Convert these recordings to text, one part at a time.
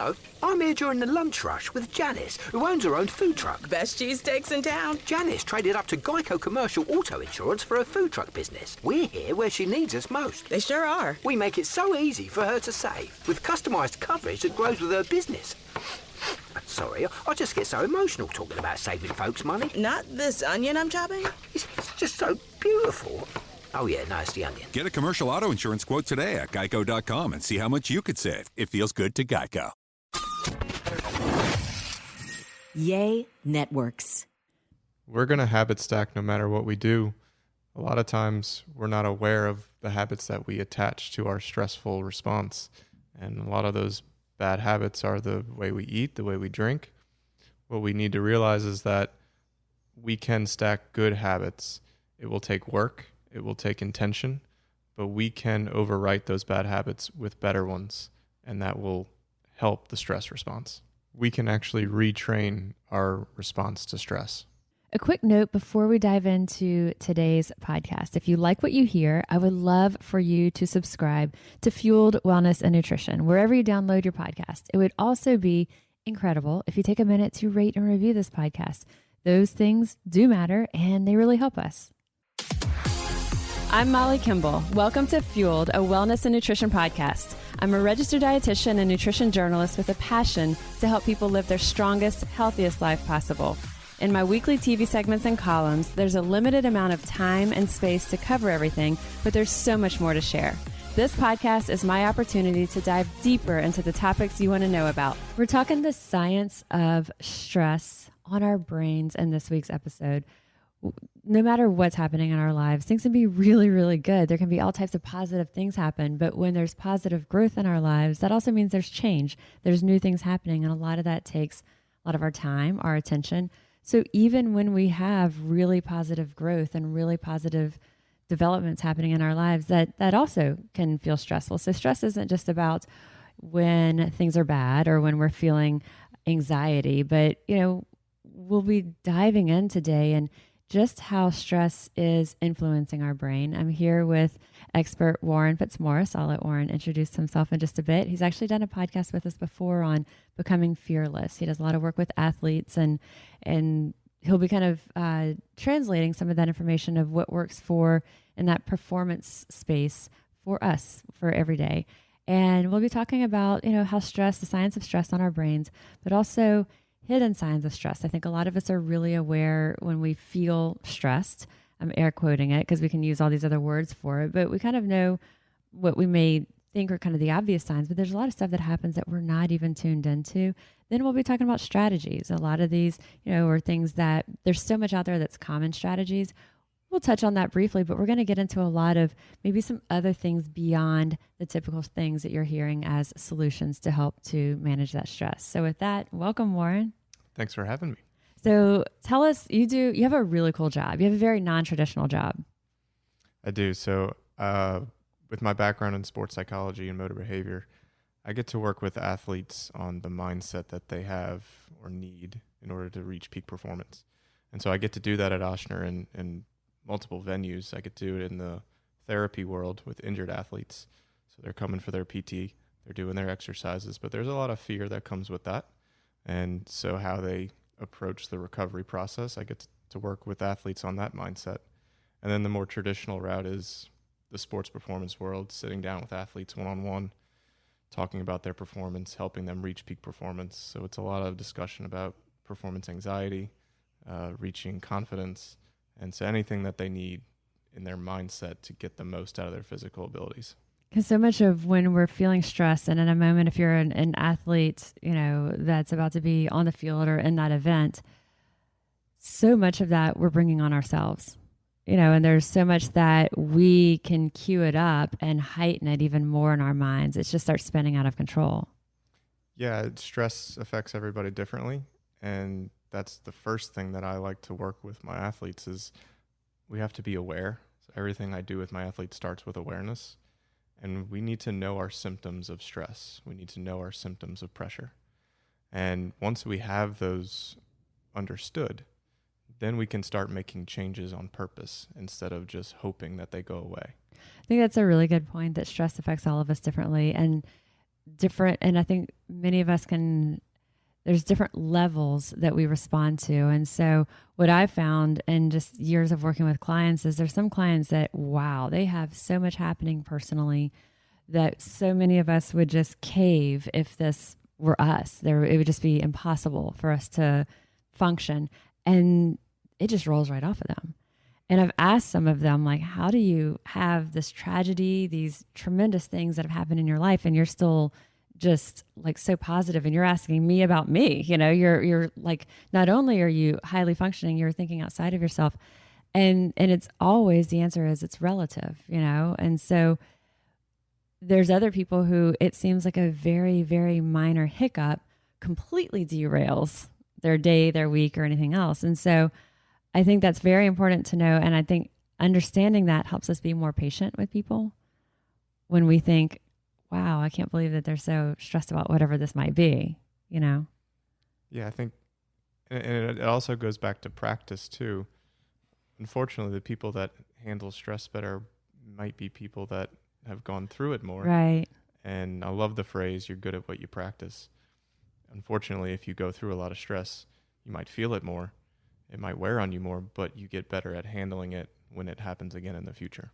Hello, I'm here during the lunch rush with Janice, who owns her own food truck. Best cheesesteaks in town. Janice traded up to Geico Commercial Auto Insurance for her food truck business. We're here where she needs us most. They sure are. We make it so easy for her to save, with customised coverage that grows with her business. Sorry, I just get so emotional talking about saving folks money. Not this onion I'm chopping? It's just so beautiful. Oh yeah, no, it's the onion. Get a commercial auto insurance quote today at geico.com and see how much you could save. It feels good to Geico. Yay Networks. We're going to habit stack no matter what we do. A lot of times we're not aware of the habits that we attach to our stressful response. And a lot of those bad habits are the way we eat, the way we drink. What we need to realize is that we can stack good habits. It will take work. It will take intention, but we can overwrite those bad habits with better ones, and that will help the stress response. We can actually retrain our response to stress. A quick note before we dive into today's podcast. If you like what you hear, I would love for you to subscribe to Fueled Wellness and Nutrition, wherever you download your podcast. It would also be incredible if you take a minute to rate and review this podcast. Those things do matter, and they really help us. I'm Molly Kimball. Welcome to Fueled, a wellness and nutrition podcast. I'm a registered dietitian and nutrition journalist with a passion to help people live their strongest, healthiest life possible. In my weekly TV segments and columns, there's a limited amount of time and space to cover everything, but there's so much more to share. This podcast is my opportunity to dive deeper into the topics you want to know about. We're talking the science of stress on our brains in this week's episode. No matter what's happening in our lives, things can be really, really good. There can be all types of positive things happen, but when there's positive growth in our lives, that also means there's change. There's new things happening, and a lot of that takes a lot of our time, our attention. So even when we have really positive growth and really positive developments happening in our lives, that also can feel stressful. So stress isn't just about when things are bad or when we're feeling anxiety, but we'll be diving in today and just how stress is influencing our brain. I'm here with expert Warren Fitzmorris. I'll let Warren introduce himself in just a bit. He's actually done a podcast with us before on becoming fearless. He does a lot of work with athletes, and he'll be kind of translating some of that information of what works for in that performance space for us for every day. And we'll be talking about, how stress, the science of stress on our brains, but also hidden signs of stress. I think a lot of us are really aware when we feel stressed. I'm air quoting it because we can use all these other words for it, but we kind of know what we may think are kind of the obvious signs, but there's a lot of stuff that happens that we're not even tuned into. Then we'll be talking about strategies. A lot of these, are things that there's so much out there that's common strategies. We'll touch on that briefly, but we're going to get into a lot of maybe some other things beyond the typical things that you're hearing as solutions to help to manage that stress. So with that, welcome, Warren. Thanks for having me. So tell us, you have a really cool job. You have a very non-traditional job. I do. So with my background in sports psychology and motor behavior, I get to work with athletes on the mindset that they have or need in order to reach peak performance. And so I get to do that at Ochsner in multiple venues. I get to do it in the therapy world with injured athletes. So they're coming for their PT, they're doing their exercises, but there's a lot of fear that comes with that. And so how they approach the recovery process, I get to work with athletes on that mindset. And then the more traditional route is the sports performance world, sitting down with athletes one-on-one, talking about their performance, helping them reach peak performance. So it's a lot of discussion about performance anxiety, reaching confidence, and so anything that they need in their mindset to get the most out of their physical abilities. Because so much of when we're feeling stressed, and in a moment, if you're an athlete, that's about to be on the field or in that event, so much of that we're bringing on ourselves, and there's so much that we can cue it up and heighten it even more in our minds. It just starts spinning out of control. Yeah, stress affects everybody differently. And that's the first thing that I like to work with my athletes is we have to be aware. So everything I do with my athletes starts with awareness. And we need to know our symptoms of stress. We need to know our symptoms of pressure. And once we have those understood, then we can start making changes on purpose instead of just hoping that they go away. I think that's a really good point, that stress affects all of us differently. And different, and I think many of us there's different levels that we respond to. And so what I've found in just years of working with clients is there's some clients that, wow, they have so much happening personally that so many of us would just cave if this were us. It would just be impossible for us to function. And it just rolls right off of them. And I've asked some of them, like, how do you have this tragedy, these tremendous things that have happened in your life, and you're still just like so positive, and you're asking me about me, you're like, not only are you highly functioning, you're thinking outside of yourself. And it's always, the answer is it's relative, And so there's other people who it seems like a very, very minor hiccup completely derails their day, their week, or anything else. And so I think that's very important to know. And I think understanding that helps us be more patient with people when we think, wow, I can't believe that they're so stressed about whatever this might be, Yeah, I think, and it also goes back to practice too. Unfortunately, the people that handle stress better might be people that have gone through it more. Right. And I love the phrase, you're good at what you practice. Unfortunately, if you go through a lot of stress, you might feel it more. It might wear on you more, but you get better at handling it when it happens again in the future.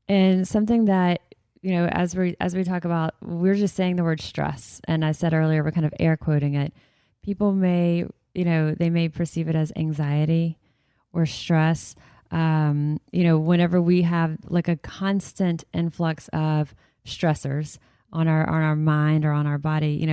And something that, as we talk about, we're just saying the word stress. And I said earlier, we're kind of air quoting it. People may, they may perceive it as anxiety or stress. Whenever we have like a constant influx of stressors on our mind or on our body,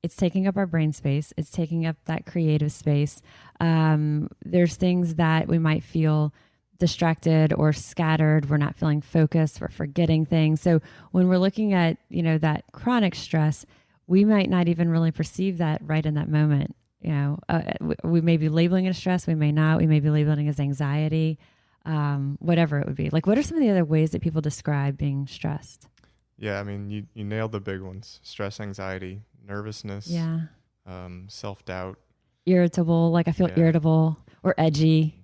it's taking up our brain space. It's taking up that creative space. There's things that we might feel distracted or scattered. We're not feeling focused. We're forgetting things. So when we're looking at, that chronic stress, we might not even really perceive that right in that moment. We may be labeling it as stress. We may not. We may be labeling it as anxiety, whatever it would be. Like, what are some of the other ways that people describe being stressed? Yeah, I mean, you nailed the big ones: stress, anxiety, nervousness, self-doubt, irritable. Like, I feel irritable or edgy.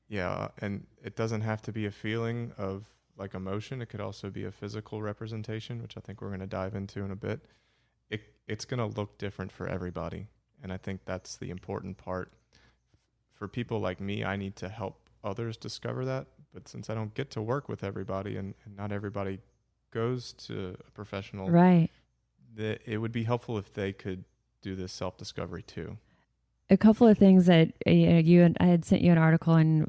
Yeah, and it doesn't have to be a feeling of like emotion. It could also be a physical representation, which I think we're going to dive into in a bit. It's going to look different for everybody. And I think that's the important part. For people like me, I need to help others discover that. But since I don't get to work with everybody and not everybody goes to a professional, right, it would be helpful if they could do this self-discovery too. A couple of things that you and I had sent you an article, and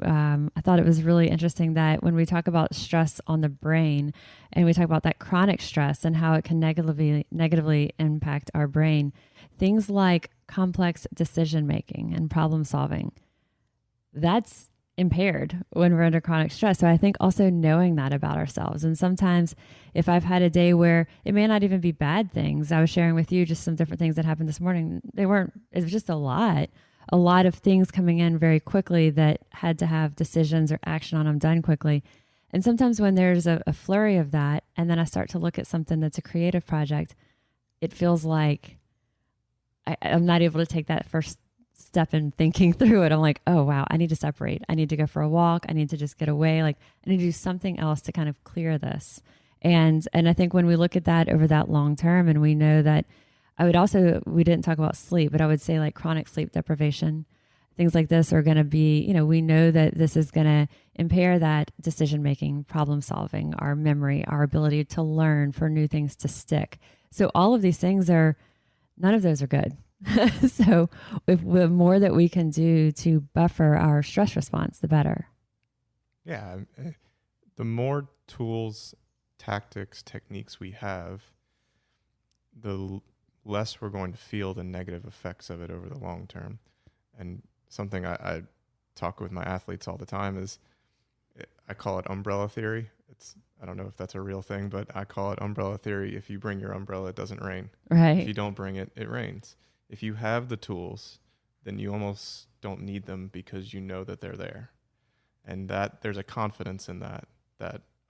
I thought it was really interesting that when we talk about stress on the brain, and we talk about that chronic stress and how it can negatively impact our brain, things like complex decision making and problem solving, that's impaired when we're under chronic stress. So I think also knowing that about ourselves. And sometimes if I've had a day where it may not even be bad things, I was sharing with you just some different things that happened this morning. It was just a lot of things coming in very quickly that had to have decisions or action on them done quickly. And sometimes when there's a flurry of that, and then I start to look at something that's a creative project, it feels like I'm not able to take that first step in thinking through it. I'm like, oh, wow, I need to separate. I need to go for a walk. I need to just get away. Like, I need to do something else to kind of clear this. And I think when we look at that over that long term, and we know that we didn't talk about sleep, but I would say like chronic sleep deprivation, things like this are going to be, we know that this is going to impair that decision-making, problem solving, our memory, our ability to learn, for new things to stick. So all of these things none of those are good. So if the more that we can do to buffer our stress response, the better. Yeah. The more tools, tactics, techniques we have, the less we're going to feel the negative effects of it over the long term. And something I talk with my athletes all the time is, I call it umbrella theory. I don't know if that's a real thing, but I call it umbrella theory. If you bring your umbrella, it doesn't rain. Right. If you don't bring it, it rains. If you have the tools, then you almost don't need them because you know that they're there. And that there's a confidence in that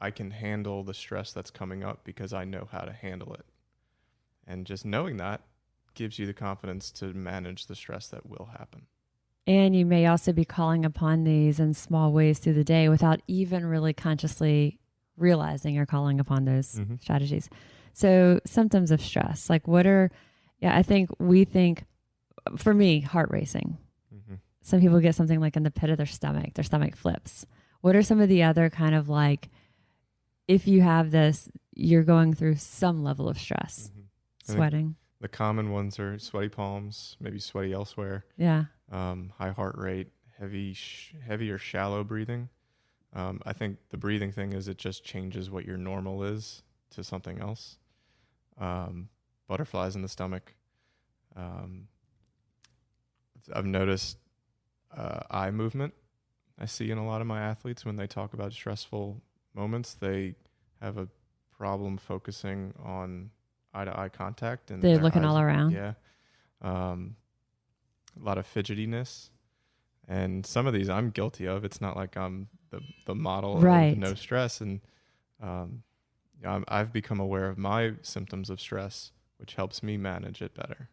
I can handle the stress that's coming up because I know how to handle it. And just knowing that gives you the confidence to manage the stress that will happen. And you may also be calling upon these in small ways through the day without even really consciously realizing you're calling upon those strategies. So symptoms of stress, like I think for me, heart racing. Mm-hmm. Some people get something like in the pit of their stomach flips. What are some of the other kind of like, if you have this, you're going through some level of stress, sweating? The common ones are sweaty palms, maybe sweaty elsewhere. Yeah. High heart rate, heavy or shallow breathing. I think the breathing thing is it just changes what your normal is to something else. Butterflies in the stomach. I've noticed eye movement. I see in a lot of my athletes when they talk about stressful moments, they have a problem focusing on eye-to-eye contact, and they're their looking eyes, all around. Yeah. A lot of fidgetiness. And some of these I'm guilty of. It's not like I'm the model Right. of no stress. And I've become aware of my symptoms of stress, which helps me manage it better.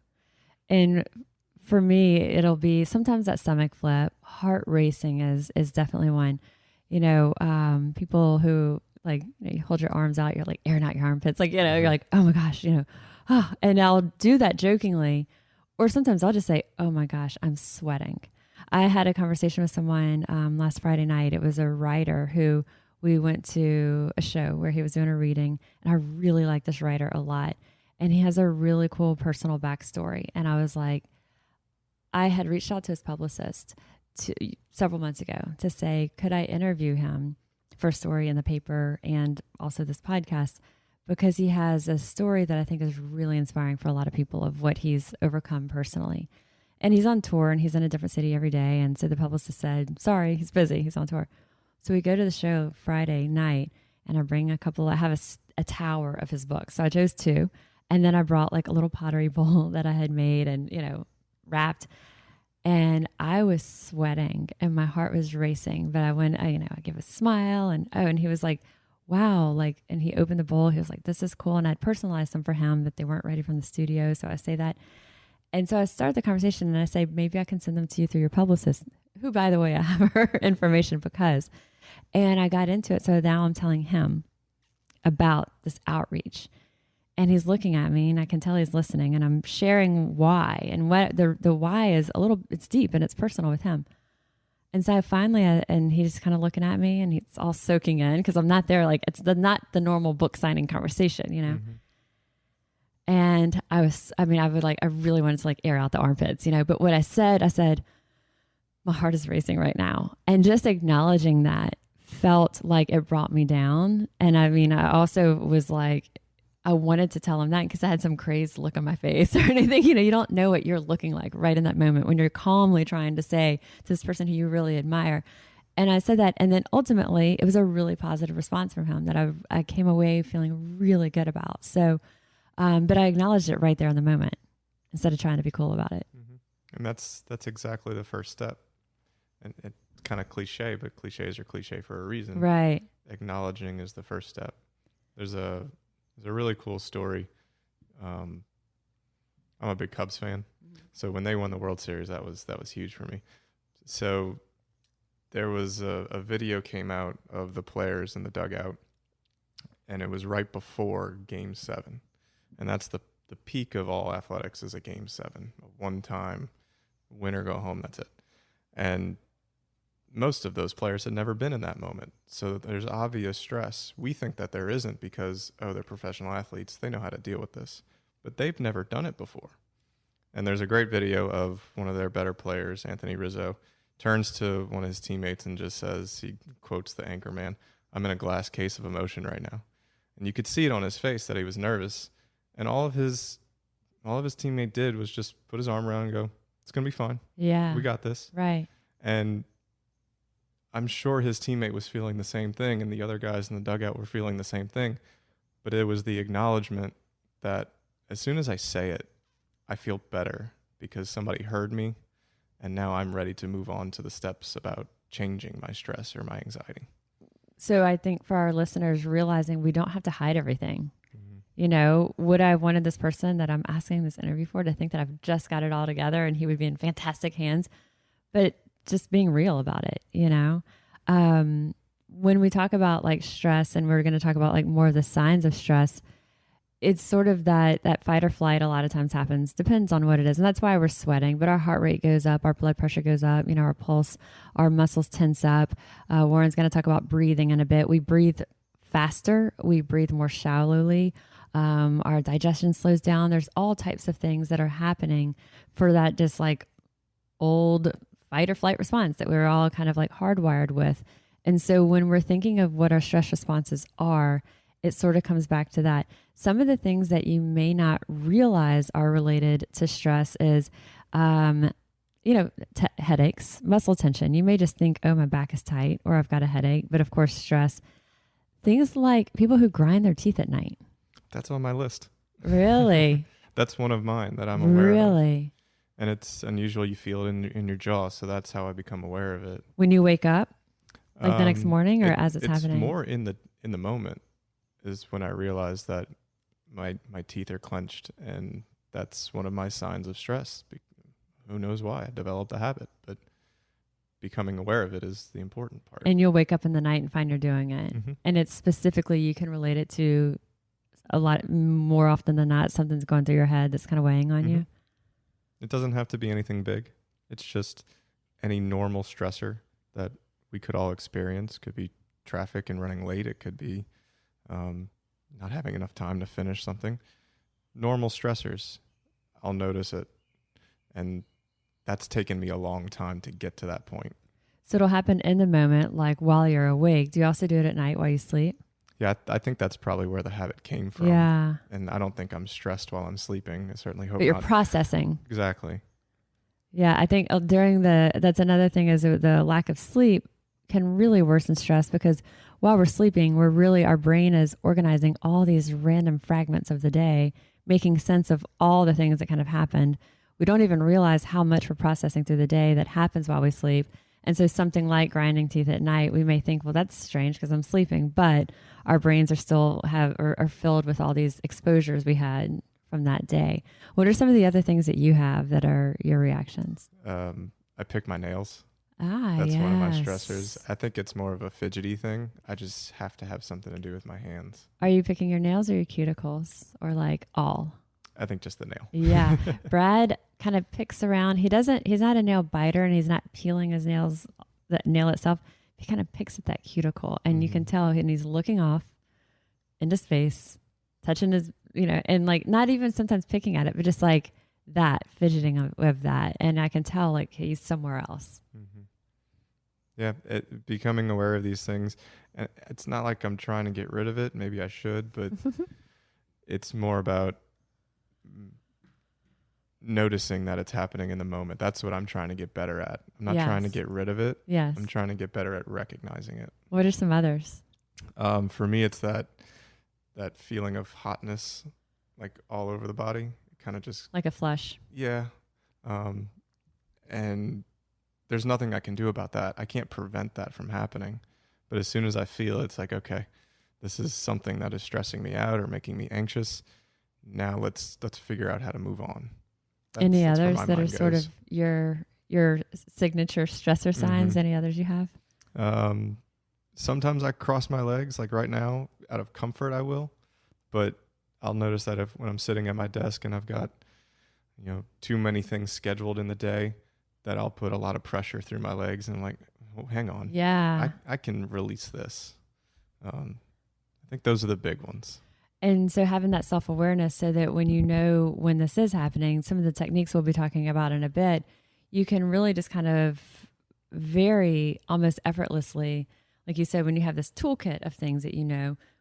And for me, it'll be sometimes that stomach flip. Heart racing is definitely one. People who like, you hold your arms out, you're like airing out your armpits. Like, you're like, oh my gosh, and I'll do that jokingly. Or sometimes I'll just say, oh my gosh, I'm sweating. I had a conversation with someone last Friday night. It was a writer who we went to a show where he was doing a reading, and I really like this writer a lot. And he has a really cool personal backstory. And I was like, I had reached out to his publicist several months ago to say, could I interview him for a story in the paper and also this podcast? Because he has a story that I think is really inspiring for a lot of people of what he's overcome personally. And he's on tour and he's in a different city every day. And so the publicist said, sorry, he's busy. He's on tour. So we go to the show Friday night, and I bring I have a tower of his books. So I chose 2. And then I brought like a little pottery bowl that I had made and, wrapped. And I was sweating and my heart was racing. But I give a smile and he was like, wow. And he opened the bowl. He was like, this is cool. And I'd personalized them for him, but they weren't ready from the studio. So I say that. And so I started the conversation and I say, maybe I can send them to you through your publicist, who, by the way, I have her information and I got into it. So now I'm telling him about this outreach, and he's looking at me and I can tell he's listening, and I'm sharing why, and what the why is it's deep and it's personal with him. And so I finally, and he's kind of looking at me and he's all soaking in, because I'm not there. Like, it's not the normal book signing conversation, Mm-hmm. And I really wanted to like air out the armpits, but what I said, my heart is racing right now. And just acknowledging that felt like it brought me down. And I also was like, I wanted to tell him that because I had some crazed look on my face or anything. You don't know what you're looking like right in that moment when you're calmly trying to say to this person who you really admire. And I said that. And then ultimately it was a really positive response from him that I came away feeling really good about. So, but I acknowledged it right there in the moment instead of trying to be cool about it. Mm-hmm. And that's exactly the first step. And it's kind of cliche, but cliches are cliche for a reason. Right. Acknowledging is the first step. There's a really cool story. I'm a big Cubs fan. So when they won the World Series, that was huge for me. So there was a video came out of the players in the dugout, and it was right before Game 7. And that's the peak of all athletics is a Game 7. A one-time win or go home, that's it. And most of those players had never been in that moment. So there's obvious stress. We think that there isn't because, they're professional athletes. They know how to deal with this. But they've never done it before. And there's a great video of one of their better players, Anthony Rizzo, turns to one of his teammates and just says, he quotes the anchor man, "I'm in a glass case of emotion right now." And you could see it on his face that he was nervous. And all of his teammate did was just put his arm around and go, "It's going to be fine. Yeah. We got this." Right. And I'm sure his teammate was feeling the same thing, and the other guys in the dugout were feeling the same thing. But it was the acknowledgement that as soon as I say it, I feel better because somebody heard me, and now I'm ready to move on to the steps about changing my stress or my anxiety. So I think for our listeners, realizing we don't have to hide everything. Would I have wanted this person that I'm asking this interview for to think that I've just got it all together and he would be in fantastic hands? But just being real about it, when we talk about like stress, and we're going to talk about like more of the signs of stress, it's sort of that fight or flight a lot of times happens, depends on what it is. And that's why we're sweating, but our heart rate goes up, our blood pressure goes up, our pulse, our muscles tense up. Warren's going to talk about breathing in a bit. We breathe faster. We breathe more shallowly. Our digestion slows down. There's all types of things that are happening for that just like old fight or flight response that we're all kind of like hardwired with. And so when we're thinking of what our stress responses are, it sort of comes back to that. Some of the things that you may not realize are related to stress is, headaches, muscle tension. You may just think, oh, my back is tight or I've got a headache. But of course, stress, things like people who grind their teeth at night. That's on my list. Really? That's one of mine that I'm aware of. Really? And it's unusual. You feel it in your jaw. So that's how I become aware of it. When you wake up, like the next morning or as it's happening? It's more in the moment is when I realize that my teeth are clenched, and that's one of my signs of stress. Who knows why? I developed a habit, but becoming aware of it is the important part. And you'll wake up in the night and find you're doing it. Mm-hmm. And it's specifically, you can relate it to a lot more often than not, something's going through your head that's kind of weighing on you. It doesn't have to be anything big. It's just any normal stressor that we could all experience. Could be traffic and running late. It could be not having enough time to finish something. Normal stressors, I'll notice it. And that's taken me a long time to get to that point. So it'll happen in the moment, like while you're awake. Do you also do it at night while you sleep? Yeah, I think that's probably where the habit came from. Yeah. And I don't think I'm stressed while I'm sleeping. I certainly hope But you're not. processing. Exactly. Yeah, I think that's another thing is the lack of sleep can really worsen stress because while we're sleeping, our brain is organizing all these random fragments of the day, making sense of all the things that kind of happened. We don't even realize how much we're processing through the day that happens while we sleep. And so something like grinding teeth at night, we may think, well, that's strange because I'm sleeping, but our brains are still are filled with all these exposures we had from that day. What are some of the other things that you have that are your reactions? I pick my nails. That's one of my stressors. I think it's more of a fidgety thing. I just have to have something to do with my hands. Are you picking your nails or your cuticles or like all? I think just the nail. Yeah. Brad kind of picks around. He's not a nail biter and he's not peeling his nails, the nail itself. He kind of picks at that cuticle and you can tell, and he's looking off into space, touching his, and like not even sometimes picking at it, but just like that, fidgeting of that. And I can tell like he's somewhere else. Mm-hmm. Yeah. Becoming aware of these things. And it's not like I'm trying to get rid of it. Maybe I should, but it's more about noticing that it's happening in the moment. That's what I'm trying to get better at. I'm not trying to get rid of it. Yes. I'm trying to get better at recognizing it. What are some others? For me, it's that feeling of hotness, like all over the body, kind of just like a flush. Yeah. And there's nothing I can do about that. I can't prevent that from happening. But as soon as I feel it, it's like, okay, this is something that is stressing me out or making me anxious. Now let's figure out how to move on. Any others that are sort of your signature stressor signs? Any others you have? Sometimes I cross my legs, like right now, out of comfort I will. But I'll notice that when I'm sitting at my desk and I've got, too many things scheduled in the day, that I'll put a lot of pressure through my legs and I'm like, oh, hang on. Yeah. I can release this. I think those are the big ones. And so having that self-awareness so that when this is happening, some of the techniques we'll be talking about in a bit, you can really just kind of very almost effortlessly, like you said, when you have this toolkit of things that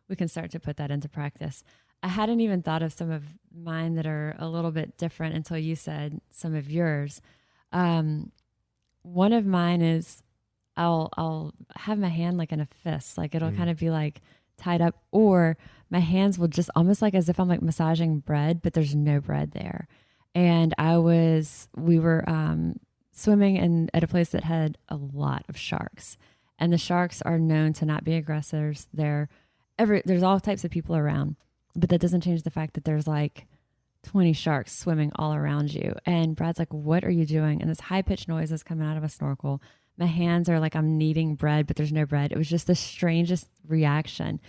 we can start to put that into practice. I hadn't even thought of some of mine that are a little bit different until you said some of yours. One of mine is I'll have my hand like in a fist, like it'll kind of be like tied up, or my hands will just almost like as if I'm like massaging bread, but there's no bread there. And we were swimming at a place that had a lot of sharks, and the sharks are known to not be aggressors. There's all types of people around, but that doesn't change the fact that there's like 20 sharks swimming all around you. And Brad's like, what are you doing? And this high pitched noise is coming out of a snorkel. My hands are like I'm kneading bread, but there's no bread. It was just the strangest reaction.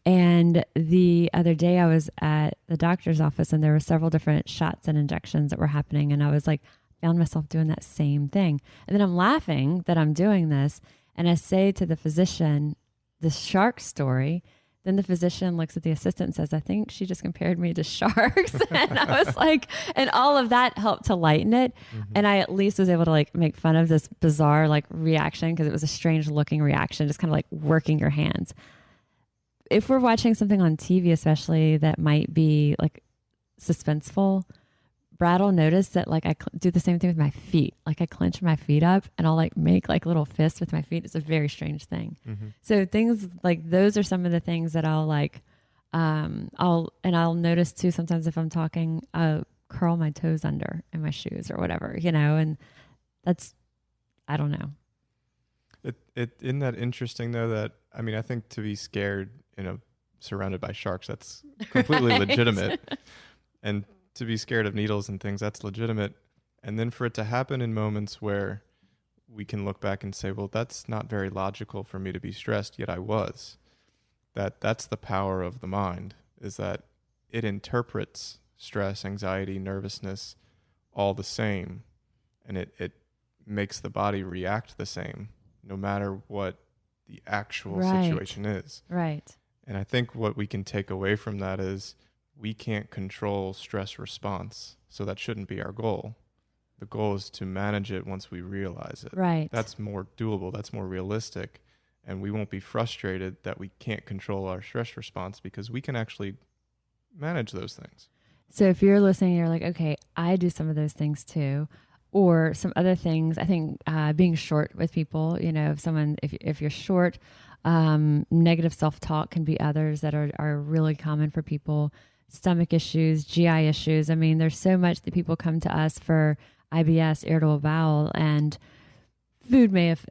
And the other day I was at the doctor's office and there were several different shots and injections that were happening. And I was like, found myself doing that same thing. And then I'm laughing that I'm doing this. And I say to the physician, the shark story. Then the physician looks at the assistant and says, I think she just compared me to sharks. And I was like, and all of that helped to lighten it. And I at least was able to like make fun of this bizarre like reaction, because it was a strange looking reaction, just kind of like working your hands. If we're watching something on TV, especially that might be like suspenseful, Brad will notice that like I do the same thing with my feet. Like I clench my feet up and I'll like make like little fists with my feet. It's a very strange thing. So things like those are some of the things that I'll like, I'll notice too. Sometimes if I'm talking, curl my toes under in my shoes or whatever, you know, and that's, I don't know. Isn't that interesting though, that, I mean, I think to be scared, surrounded by sharks, that's completely legitimate. And to be scared of needles and things, that's legitimate. And then for it to happen in moments where we can look back and say, well, that's not very logical for me to be stressed, yet I was. That's the power of the mind, is that it interprets stress, anxiety, nervousness all the same. And it makes the body react the same, no matter what the actual situation is. Right. And I think what we can take away from that is we can't control stress response. So that shouldn't be our goal. The goal is to manage it once we realize it. Right. That's more doable. That's more realistic. And we won't be frustrated that we can't control our stress response, because we can actually manage those things. So if you're listening, you're like, okay, I do some of those things too. Or some other things, I think being short with people, if you're short, negative self-talk can be others that are really common for people. Stomach issues, GI issues. I mean, there's so much that people come to us for IBS, irritable bowel, and food may have,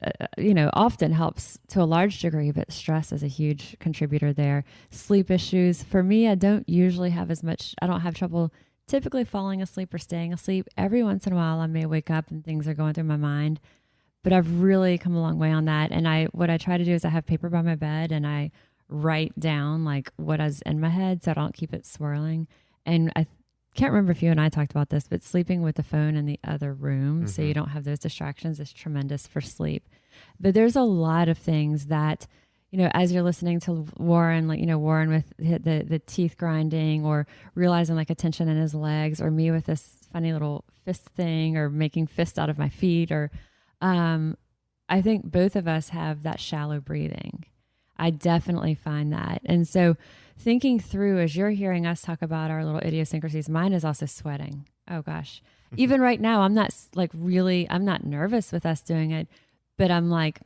often helps to a large degree, but stress is a huge contributor there. Sleep issues. For me, I don't usually have I don't have trouble typically falling asleep or staying asleep. Every once in a while, I may wake up and things are going through my mind, but I've really come a long way on that. And what I try to do is I have paper by my bed and I write down like what is in my head so I don't keep it swirling. And I can't remember if you and I talked about this, but sleeping with the phone in the other room so you don't have those distractions is tremendous for sleep. But there's a lot of things that, as you're listening to Warren, like, Warren with the teeth grinding, or realizing like a tension in his legs, or me with this funny little fist thing, or making fists out of my feet, or I think both of us have that shallow breathing. I definitely find that. And so thinking through, as you're hearing us talk about our little idiosyncrasies, mine is also sweating. Oh gosh. Even right now, I'm not nervous with us doing it, but I'm like,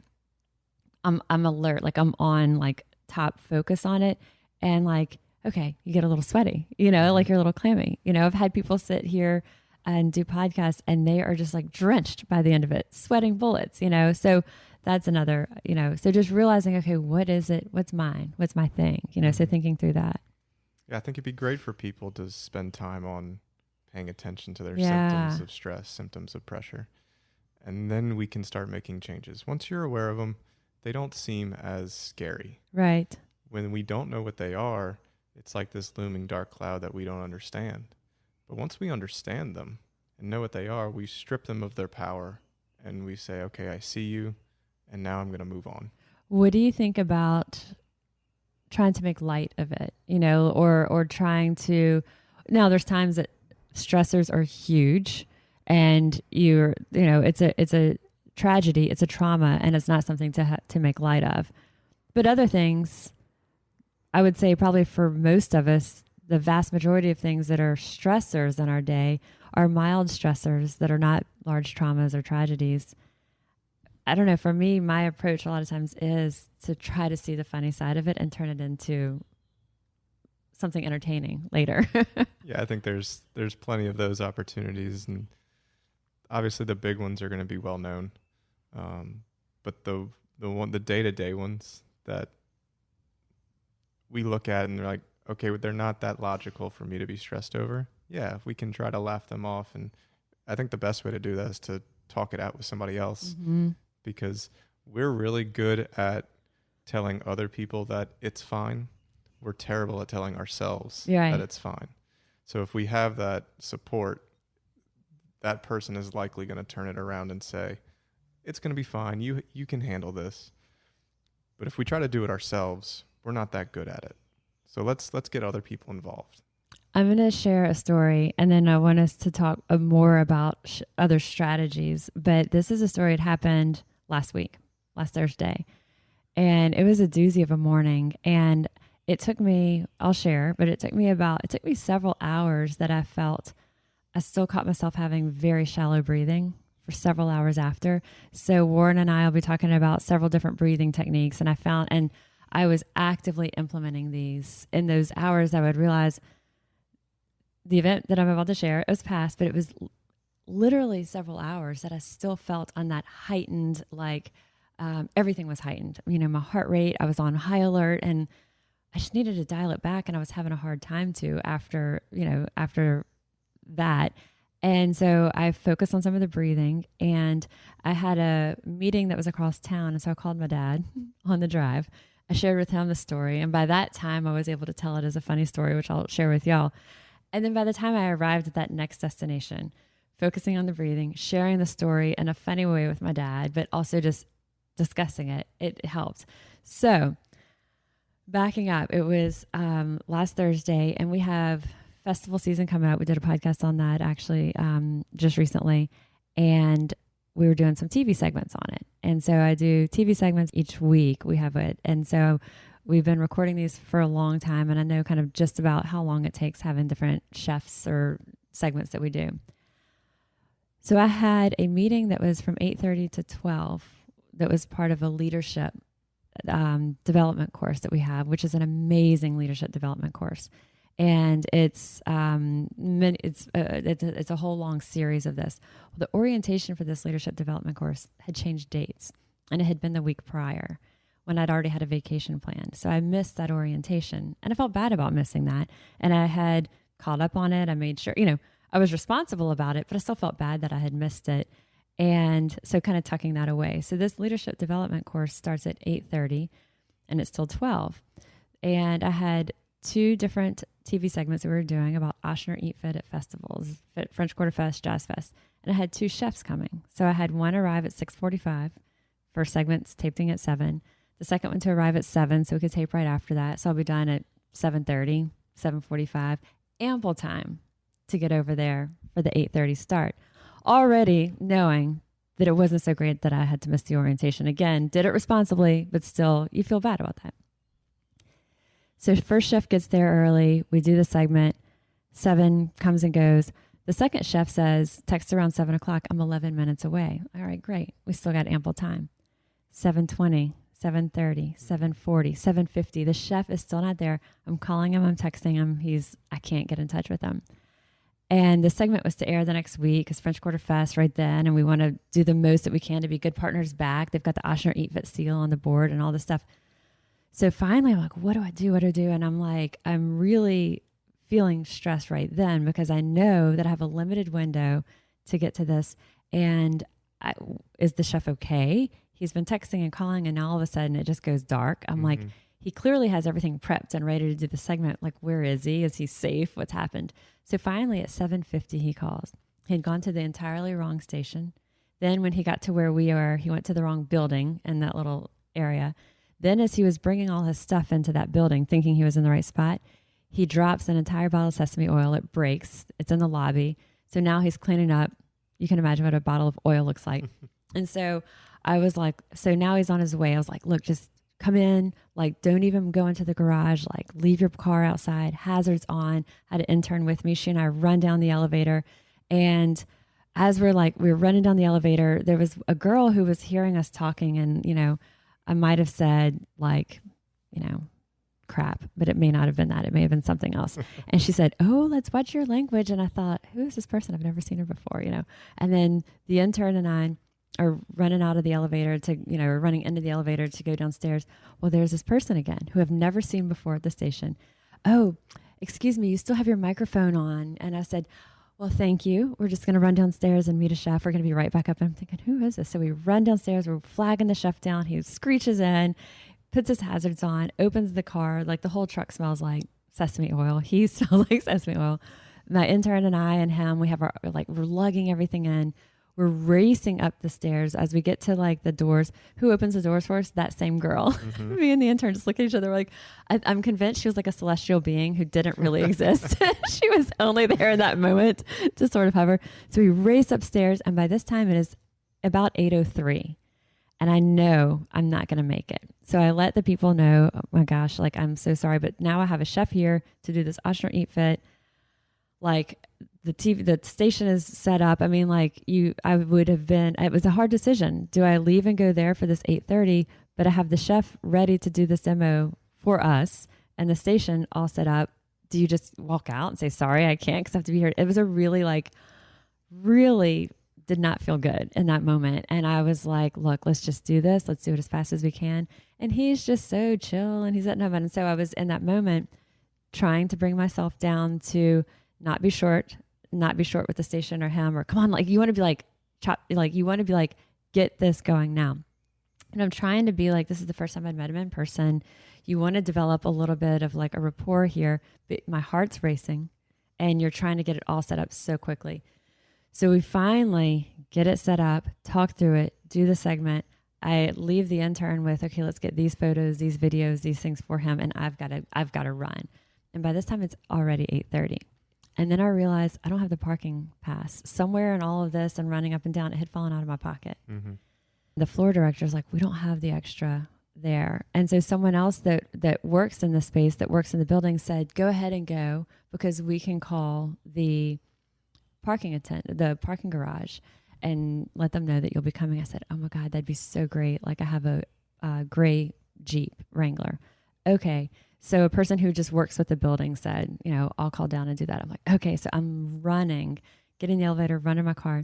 I'm alert. Like I'm on like top focus on it. And like, okay, you get a little sweaty, like you're a little clammy. I've had people sit here and do podcasts and they are just like drenched by the end of it, sweating bullets, so that's another, so just realizing, okay, what is it? What's mine? What's my thing? So thinking through that. Yeah, I think it'd be great for people to spend time on paying attention to their symptoms of stress, symptoms of pressure. And then we can start making changes. Once you're aware of them, they don't seem as scary. Right. When we don't know what they are, it's like this looming dark cloud that we don't understand. But once we understand them and know what they are, we strip them of their power and we say, okay, I see you. And now I'm going to move on. What do you think about trying to make light of it, or trying to, now there's times that stressors are huge and it's a tragedy, it's a trauma, and it's not something to make light of. But other things, I would say probably for most of us, the vast majority of things that are stressors in our day are mild stressors that are not large traumas or tragedies. I don't know. For me, my approach a lot of times is to try to see the funny side of it and turn it into something entertaining later. Yeah, I think there's plenty of those opportunities, and obviously the big ones are going to be well known. But the day-to-day ones that we look at and they're like, okay, they're not that logical for me to be stressed over. Yeah, if we can try to laugh them off, and I think the best way to do that is to talk it out with somebody else. Because we're really good at telling other people that it's fine we're terrible at telling ourselves Right. that it's fine. So if we have that support, that person is likely going to turn it around and say, it's going to be fine. You can handle this. But if we try to do it ourselves, we're not that good at it. So let's get other people involved. I'm going to share a story, and then I want us to talk more about other strategies. But this is a story that happened last Thursday. And it was a doozy of a morning. And it took me, I'll share, but it took me several hours that I still caught myself having very shallow breathing for several hours after. So Warren and I will be talking about several different breathing techniques. And I was actively implementing these. In those hours, I would realize the event that I'm about to share, it was past, but it was literally several hours that I still felt on that heightened, everything was heightened. My heart rate, I was on high alert, and I just needed to dial it back, and I was having a hard time after that. And so I focused on some of the breathing, and I had a meeting that was across town. And so I called my dad on the drive. I shared with him the story. And by that time I was able to tell it as a funny story, which I'll share with y'all. And then by the time I arrived at that next destination, focusing on the breathing, sharing the story in a funny way with my dad, but also just discussing it, it helped. So backing up, it was last Thursday, and we have festival season coming up. We did a podcast on that actually just recently, and we were doing some TV segments on it. And so I do TV segments each week. We have it. And so we've been recording these for a long time, and I know kind of just about how long it takes having different chefs or segments that we do. So I had a meeting that was from 8:30 to 12 that was part of a leadership development course that we have, which is an amazing leadership development course. And it's a whole long series of this. Well, the orientation for this leadership development course had changed dates, and it had been the week prior when I'd already had a vacation planned. So I missed that orientation, and I felt bad about missing that. And I had caught up on it. I made sure, I was responsible about it, but I still felt bad that I had missed it. And so kind of tucking that away. So this leadership development course starts at 8:30, and it's till 12. And I had 2 different TV segments that we were doing about Ochsner Eat Fit at festivals, French Quarter Fest, Jazz Fest. And I had 2 chefs coming. So I had one arrive at 6:45. First segment's taping at 7. The second one to arrive at 7, so we could tape right after that. So I'll be done at 7:30, 7:45. Ample time to get over there for the 8:30 start. Already knowing that it wasn't so great that I had to miss the orientation. Again, did it responsibly, but still, you feel bad about that. So first chef gets there early. We do the segment. 7 comes and goes. The second chef texts around 7 o'clock, I'm 11 minutes away. All right, great. We still got ample time. 7:20, 7:30, 7:40, 7:50. The chef is still not there. I'm calling him. I'm texting him. I can't get in touch with him. And the segment was to air the next week because French Quarter Fest right then. And we want to do the most that we can to be good partners back. They've got the Ochsner Eat Fit seal on the board and all this stuff. So finally, I'm like, what do I do? And I'm like, I'm really feeling stressed right then because I know that I have a limited window to get to this. And is the chef okay? He's been texting and calling, and now all of a sudden it just goes dark. I'm like, he clearly has everything prepped and ready to do the segment. Like, where is he? Is he safe? What's happened? So finally at 7:50, he calls. He had gone to the entirely wrong station. Then when he got to where we are, he went to the wrong building in that little area. Then as he was bringing all his stuff into that building, thinking he was in the right spot, he drops an entire bottle of sesame oil. It breaks. It's in the lobby. So now he's cleaning up. You can imagine what a bottle of oil looks like. And so I was like, so now he's on his way. I was like, look, just come in. Like, don't even go into the garage. Like, leave your car outside. Hazards on. Had an intern with me. She and I run down the elevator. And as we were running down the elevator, there was a girl who was hearing us talking. And, I might have said crap, but it may not have been that. It may have been something else. And she said, oh, let's watch your language. And I thought, who is this person? I've never seen her before, And then the intern and I are running out of the elevator or running into the elevator to go downstairs. Well, there's this person again who I've never seen before at the station. Oh, excuse me, you still have your microphone on. And I said, well, thank you. We're just going to run downstairs and meet a chef. We're going to be right back up. And I'm thinking, who is this? So we run downstairs. We're flagging the chef down. He screeches in, puts his hazards on, opens the car. Like the whole truck smells like sesame oil. He smells like sesame oil. My intern and I and him, we have our, like, we're lugging everything in. We're racing up the stairs. As we get to like the doors, who opens the doors for us? That same girl. Mm-hmm. Me and the intern just look at each other. We're like, I'm convinced she was like a celestial being who didn't really exist. She was only there in that moment to sort of hover. So we race upstairs, and by this time it is about 8:03, and I know I'm not going to make it. So I let the people know, oh my gosh, like, I'm so sorry, but now I have a chef here to do this Ochsner Eat Fit. Like, the station is set up. I mean, like, I would have been, it was a hard decision. Do I leave and go there for this 8:30, but I have the chef ready to do this demo for us and the station all set up? Do you just walk out and say, sorry, I can't because I have to be here? It was a really did not feel good in that moment. And I was like, look, let's just do this. Let's do it as fast as we can. And he's just so chill, and he's at no. And so I was in that moment trying to bring myself down to not be short with the station or him, or come on, like, you want to be like, you want to be like, get this going now. And I'm trying to be like, this is the first time I've met him in person. You want to develop a little bit of like a rapport here, but my heart's racing and you're trying to get it all set up so quickly. So we finally get it set up, talk through it, do the segment. I leave the intern with, okay, let's get these photos, these videos, these things for him. And I've got to run. And by this time it's already 8:30. And then I realized I don't have the parking pass. Somewhere in all of this and running up and down, it had fallen out of my pocket. Mm-hmm. The floor director's like, we don't have the extra there. And so someone else that works in the space, that works in the building, said, go ahead and go, because we can call the the parking garage and let them know that you'll be coming. I said, oh my God, that'd be so great. Like, I have a gray Jeep Wrangler. Okay. So a person who just works with the building said, I'll call down and do that. I'm like, okay. So I'm running, getting the elevator, running my car.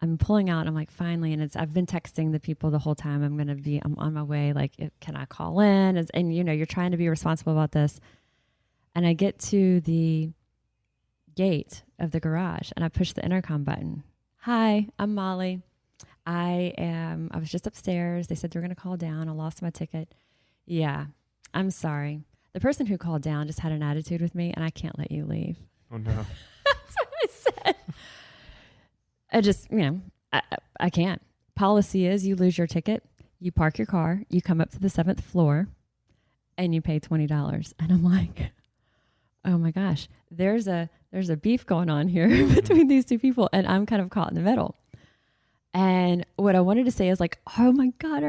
I'm pulling out. I'm like, finally. And I've been texting the people the whole time. I'm on my way. Like, can I call in? And you're trying to be responsible about this. And I get to the gate of the garage and I push the intercom button. Hi, I'm Molly. I was just upstairs. They said they were going to call down. I lost my ticket. Yeah, I'm sorry. The person who called down just had an attitude with me, and I can't let you leave. Oh, no. That's what I said. I just, I can't. Policy is you lose your ticket, you park your car, you come up to the 7th floor, and you pay $20. And I'm like, oh my gosh, there's a beef going on here between these two people, and I'm kind of caught in the middle. And what I wanted to say is like, oh my God,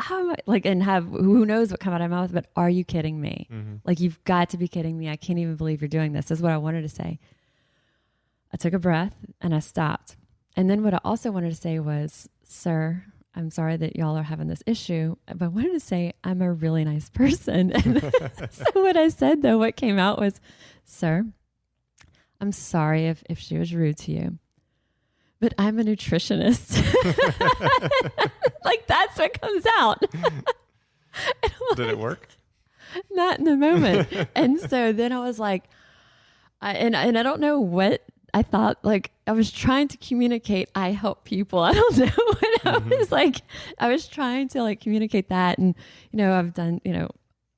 how am I, like, and have who knows what come out of my mouth, but are you kidding me? Mm-hmm. Like, you've got to be kidding me. I can't even believe you're doing this, is what I wanted to say. I took a breath and I stopped. And then what I also wanted to say was, sir, I'm sorry that y'all are having this issue, but I wanted to say I'm a really nice person. And so what I said, though, what came out was, sir, I'm sorry if she was rude to you, but I'm a nutritionist. Like, that's what comes out. Did it work? Not in the moment. And so then I was like, and I don't know what I thought. Like, I was trying to communicate, I help people. I don't know what I was like. I was trying to like communicate that. And, I've done,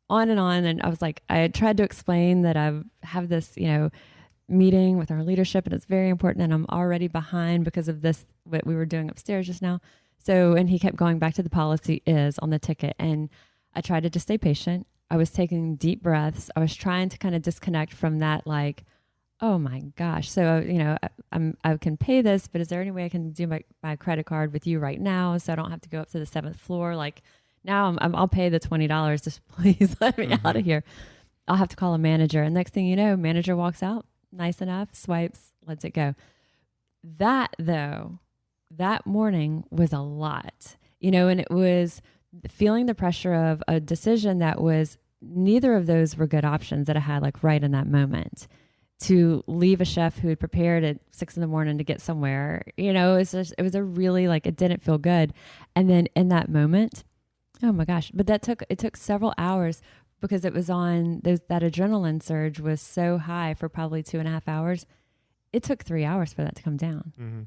on and on. And I was like, I had tried to explain that I have this, meeting with our leadership, and it's very important, and I'm already behind because of this, what we were doing upstairs just now. So, and he kept going back to the policy is on the ticket. And I tried to just stay patient. I was taking deep breaths. I was trying to kind of disconnect from that, like, oh my gosh. So, I can pay this, but is there any way I can do my credit card with you right now, so I don't have to go up to the 7th floor? Like, now I'll pay the $20. Just please let me out of here. I'll have to call a manager. And next thing you know, manager walks out. Nice enough, swipes, lets it go. That, though, that morning was a lot, and it was feeling the pressure of a decision that was, neither of those were good options that I had, like, right in that moment. To leave a chef who had prepared at 6 a.m. to get somewhere, it was a really, like, it didn't feel good. And then in that moment, oh my gosh, but it took several hours, because it was on that adrenaline surge was so high for probably 2.5 hours. It took 3 hours for that to come down. Mm-hmm.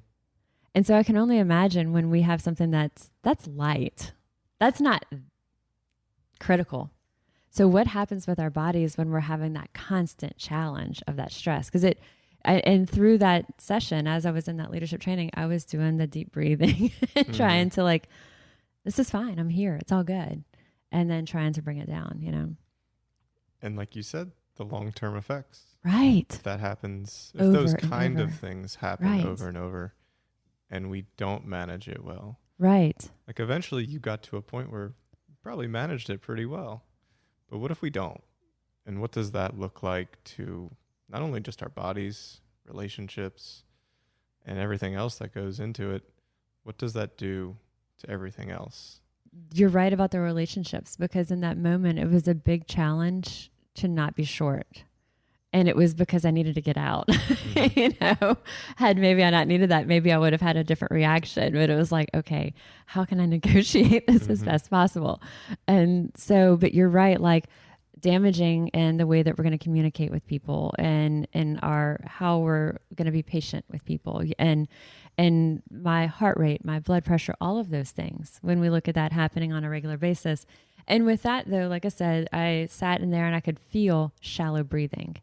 And so I can only imagine when we have something that's light, that's not critical. So what happens with our bodies when we're having that constant challenge of that stress? Because and through that session, as I was in that leadership training, I was doing the deep breathing and trying to like, this is fine. I'm here. It's all good. And then trying to bring it down, you know? And like you said, the long-term effects. Right. If that happens, if Over those and kind over. of things happen Right. over and over and we don't manage it well, Right. like eventually you got to a point where you probably managed it pretty well. But what if we don't? And what does that look like to not only just our bodies, relationships, and everything else that goes into it? What does that do to everything else? You're right about the relationships, because in that moment, it was a big challenge to not be short. And it was because I needed to get out. You know, had maybe I not needed that, maybe I would have had a different reaction. But it was like, okay, how can I negotiate this as best possible? And so, but you're right, like damaging in the way that we're going to communicate with people, and how we're going to be patient with people, and my heart rate, my blood pressure, all of those things when we look at that happening on a regular basis. And with that though, like I said, I sat in there and I could feel shallow breathing.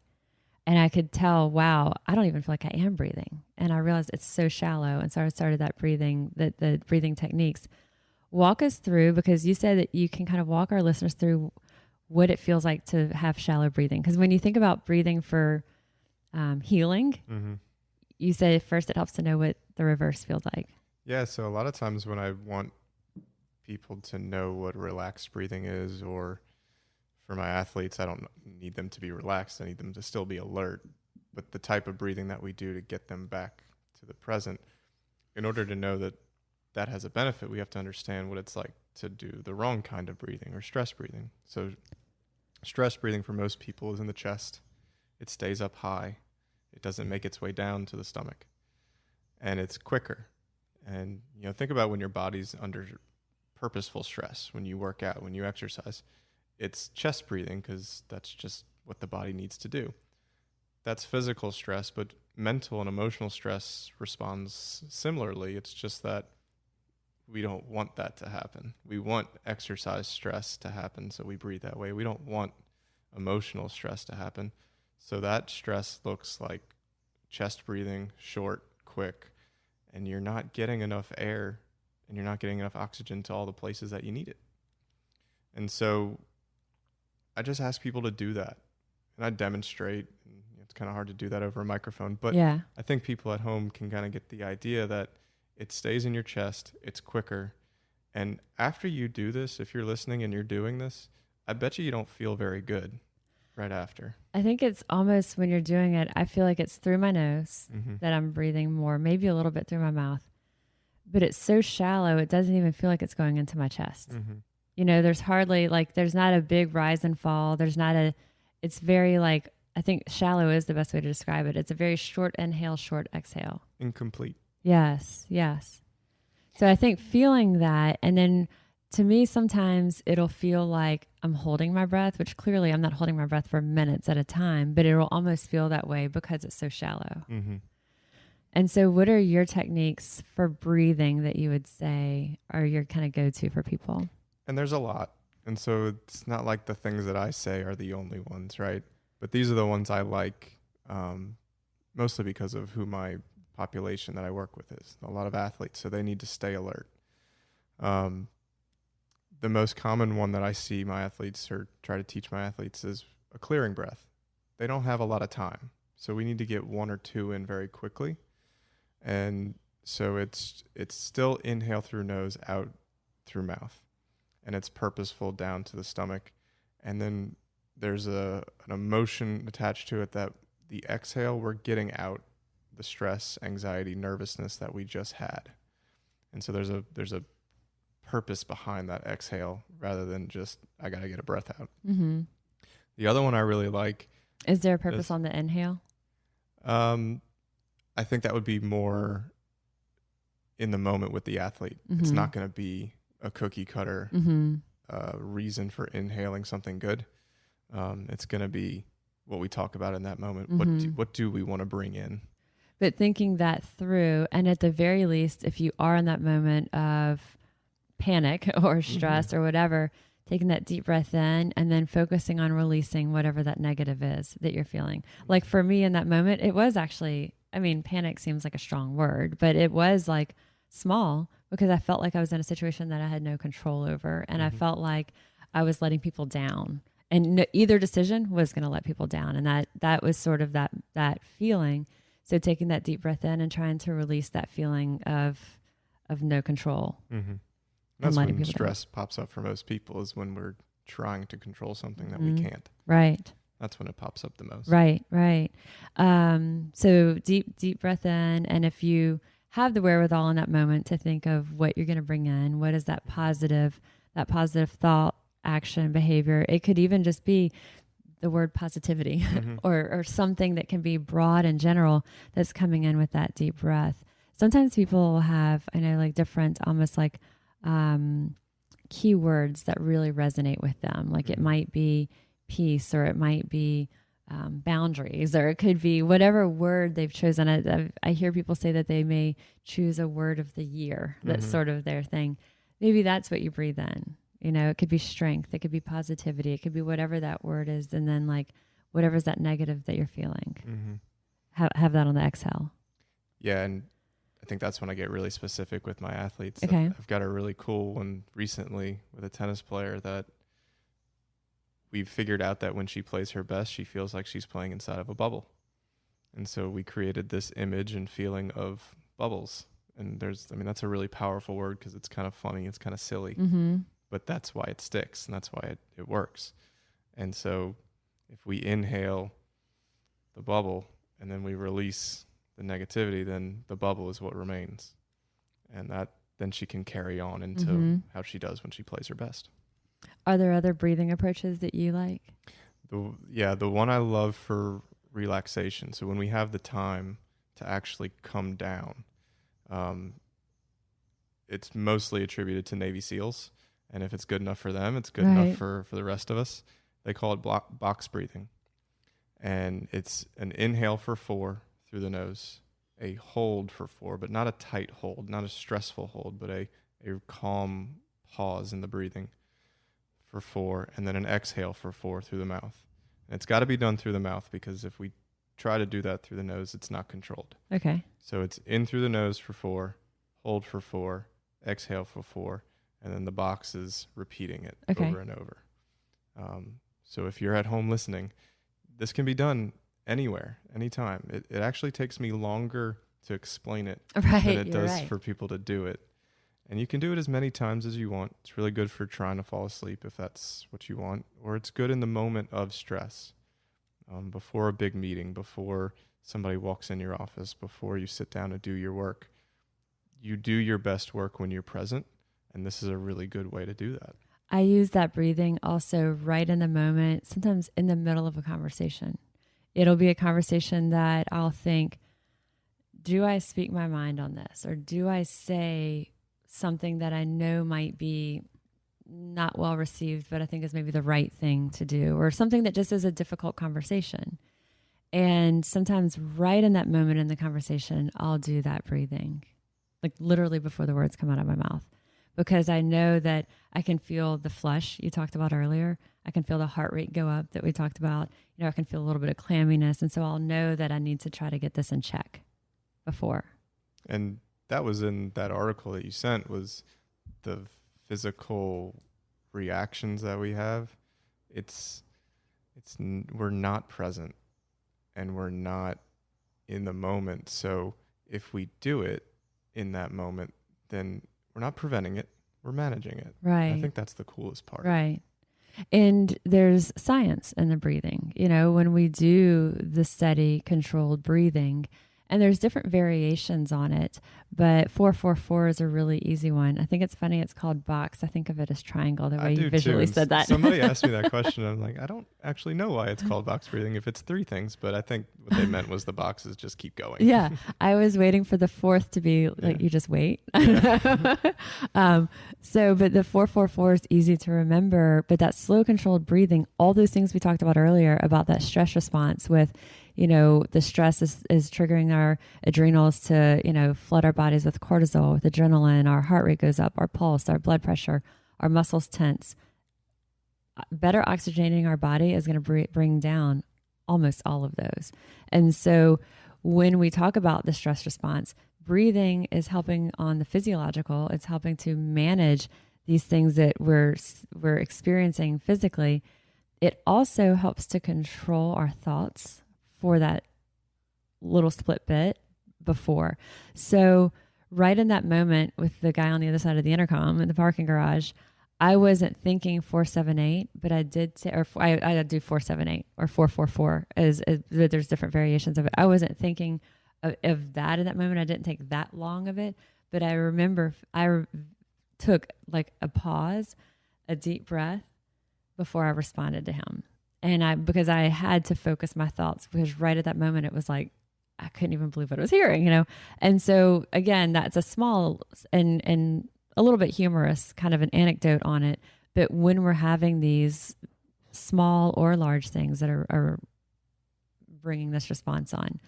And I could tell, wow, I don't even feel like I am breathing. And I realized it's so shallow. And so I started that breathing, the breathing techniques. Walk us through, because you said that you can kind of walk our listeners through what it feels like to have shallow breathing. Because when you think about breathing for healing, you say first it helps to know what the reverse feels like. Yeah, so a lot of times when I want people to know what relaxed breathing is, or for my athletes, I don't need them to be relaxed. I need them to still be alert. But the type of breathing that we do to get them back to the present, in order to know that that has a benefit, we have to understand what it's like to do the wrong kind of breathing, or stress breathing. So stress breathing for most people is in the chest. It stays up high. It doesn't make its way down to the stomach. And it's quicker. And, you know, think about when your body's under purposeful stress, when you work out, when you exercise. It's chest breathing, because that's just what the body needs to do. That's physical stress, but mental and emotional stress responds similarly. It's just that we don't want that to happen. We want exercise stress to happen, so we breathe that way. We don't want emotional stress to happen. So that stress looks like chest breathing, short, quick, and you're not getting enough air and you're not getting enough oxygen to all the places that you need it. And so I just ask people to do that, and I demonstrate. It's kind of hard to do that over a microphone, but Yeah. I think people at home can kind of get the idea that it stays in your chest, it's quicker. And after you do this, if you're listening and you're doing this, I bet you don't feel very good right after. I think it's almost, when you're doing it, I feel like it's through my nose Mm-hmm. that I'm breathing more, maybe a little bit through my mouth, but it's so shallow, it doesn't even feel like it's going into my chest. Mm-hmm. You know, there's hardly, like, there's not a big rise and fall. It's very, like, I think shallow is the best way to describe it. It's a very short inhale, short exhale. Incomplete. Yes, yes. So I think feeling that, and then to me, sometimes it'll feel like I'm holding my breath, which clearly I'm not holding my breath for minutes at a time, but it'll almost feel that way because it's so shallow. Mm-hmm. And so what are your techniques for breathing that you would say are your kind of go-to for people? And there's a lot. And so it's not like the things that I say are the only ones, right? But these are the ones I like, mostly because of who my population that I work with is. A lot of athletes, so they need to stay alert. The most common one that I see my athletes, or try to teach my athletes, is a clearing breath. They don't have a lot of time, so we need to get one or two in very quickly. And so it's still inhale through nose, out through mouth. And it's purposeful down to the stomach. And then there's an emotion attached to it that the exhale, we're getting out the stress, anxiety, nervousness that we just had. And so there's a purpose behind that exhale rather than just, I got to get a breath out. Mm-hmm. The other one I really like. Is there a purpose on the inhale? I think that would be more in the moment with the athlete. Mm-hmm. It's not going to be a cookie cutter Mm-hmm. reason for inhaling something good. It's going to be what we talk about in that moment. Mm-hmm. What do we want to bring in? But thinking that through, and at the very least, if you are in that moment of panic or stress or whatever, taking that deep breath in and then focusing on releasing whatever that negative is that you're feeling. Like for me in that moment, it was actually, I mean, panic seems like a strong word, but it was like small because I felt like I was in a situation that I had no control over. And I felt like I was letting people down, and either decision was going to let people down. And that was sort of that feeling. So taking that deep breath in and trying to release that feeling of no control. Mm-hmm. That's when stress pops up for most people, is when we're trying to control something that we can't. Right. That's when it pops up the most. Right. So deep breath in. And if you have the wherewithal in that moment to think of what you're going to bring in, what is that positive thought, action, behavior. It could even just be the word positivity or something that can be broad and general that's coming in with that deep breath. Sometimes people will have, I know, like different, almost like keywords that really resonate with them. Like it might be peace, or it might be boundaries, or it could be whatever word they've chosen. I hear people say that they may choose a word of the year. That's sort of their thing. Maybe that's what you breathe in. You know, it could be strength, it could be positivity, it could be whatever that word is. And then like, whatever's that negative that you're feeling, have that on the exhale. Yeah. And I think that's when I get really specific with my athletes. Okay. I've got a really cool one recently with a tennis player that we've figured out that when she plays her best, she feels like she's playing inside of a bubble. And so we created this image and feeling of bubbles. And that's a really powerful word because it's kind of funny. It's kind of silly. But that's why it sticks, and that's why it works. And so if we inhale the bubble and then we release the negativity, then the bubble is what remains. And then she can carry on into how she does when she plays her best. Are there other breathing approaches that you like? The one I love for relaxation. So when we have the time to actually come down, it's mostly attributed to Navy SEALs. And if it's good enough for them, it's good enough for the rest of us. They call it box breathing. And it's an inhale for 4 through the nose, a hold for 4, but not a tight hold, not a stressful hold, but a calm pause in the breathing for 4, and then an exhale for 4 through the mouth. And it's got to be done through the mouth, because if we try to do that through the nose, it's not controlled. Okay. So it's in through the nose for 4, hold for 4, exhale for 4, and then the box is repeating it over and over. So if you're at home listening, this can be done anywhere, anytime. It actually takes me longer to explain it than it does for people to do it. And you can do it as many times as you want. It's really good for trying to fall asleep if that's what you want, or it's good in the moment of stress, before a big meeting, before somebody walks in your office, before you sit down to do your work. You do your best work when you're present, and this is a really good way to do that. I use that breathing also right in the moment, sometimes in the middle of a conversation. It'll be a conversation that I'll think, do I speak my mind on this? Or do I say something that I know might be not well received, but I think is maybe the right thing to do, or something that just is a difficult conversation? And sometimes right in that moment in the conversation, I'll do that breathing, like literally before the words come out of my mouth, because I know that I can feel the flush you talked about earlier. I can feel the heart rate go up that we talked about. You know, I can feel a little bit of clamminess. And so I'll know that I need to try to get this in check before. And that was in that article that you sent, was the physical reactions that we have. We're not present, and we're not in the moment. So if we do it in that moment, then we're not preventing it, we're managing it. Right. I think that's the coolest part. Right. And there's science in the breathing. You know, when we do the steady, controlled breathing, and there's different variations on it, but 4-4-4 is a really easy one. I think it's funny. It's called box. I think of it as triangle, the way you visually said that. Somebody asked me that question. I'm like, I don't actually know why it's called box breathing if it's 3 things, but I think what they meant was the boxes just keep going. Yeah. I was waiting for the 4th to be like, you just wait. Yeah. But the 4-4-4 is easy to remember, but that slow controlled breathing, all those things we talked about earlier about that stress response with, you know, the stress is triggering our adrenals to, you know, flood our bodies with cortisol, with adrenaline, our heart rate goes up, our pulse, our blood pressure, our muscles tense. better oxygenating our body is going to bring down almost all of those. And so when we talk about the stress response, breathing is helping on the physiological. It's helping to manage these things that we're experiencing physically. It also helps to control our thoughts for that little split bit before. So right in that moment with the guy on the other side of the intercom in the parking garage, I wasn't thinking 478, but I did say, or I do 478 or 444 there's different variations of it. I wasn't thinking of that in that moment. I didn't take that long of it, but I remember took like a pause, a deep breath before I responded to him. And because I had to focus my thoughts, because right at that moment, it was like, I couldn't even believe what I was hearing, And so again, that's a small and a little bit humorous kind of an anecdote on it. But when we're having these small or large things that are bringing this response on,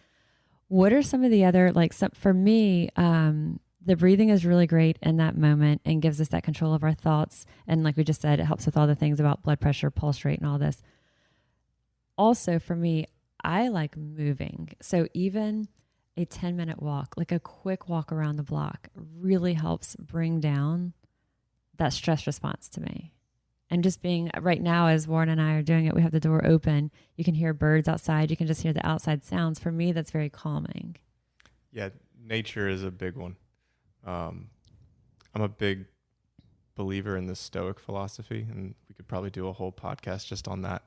what are some of the other, for me, the breathing is really great in that moment and gives us that control of our thoughts. And like we just said, it helps with all the things about blood pressure, pulse rate, and all this. Also, for me, I like moving. So even a 10-minute walk, like a quick walk around the block, really helps bring down that stress response to me. And just being right now, as Warren and I are doing it, we have the door open. You can hear birds outside. You can just hear the outside sounds. For me, that's very calming. Yeah, nature is a big one. I'm a big believer in the Stoic philosophy, and we could probably do a whole podcast just on that.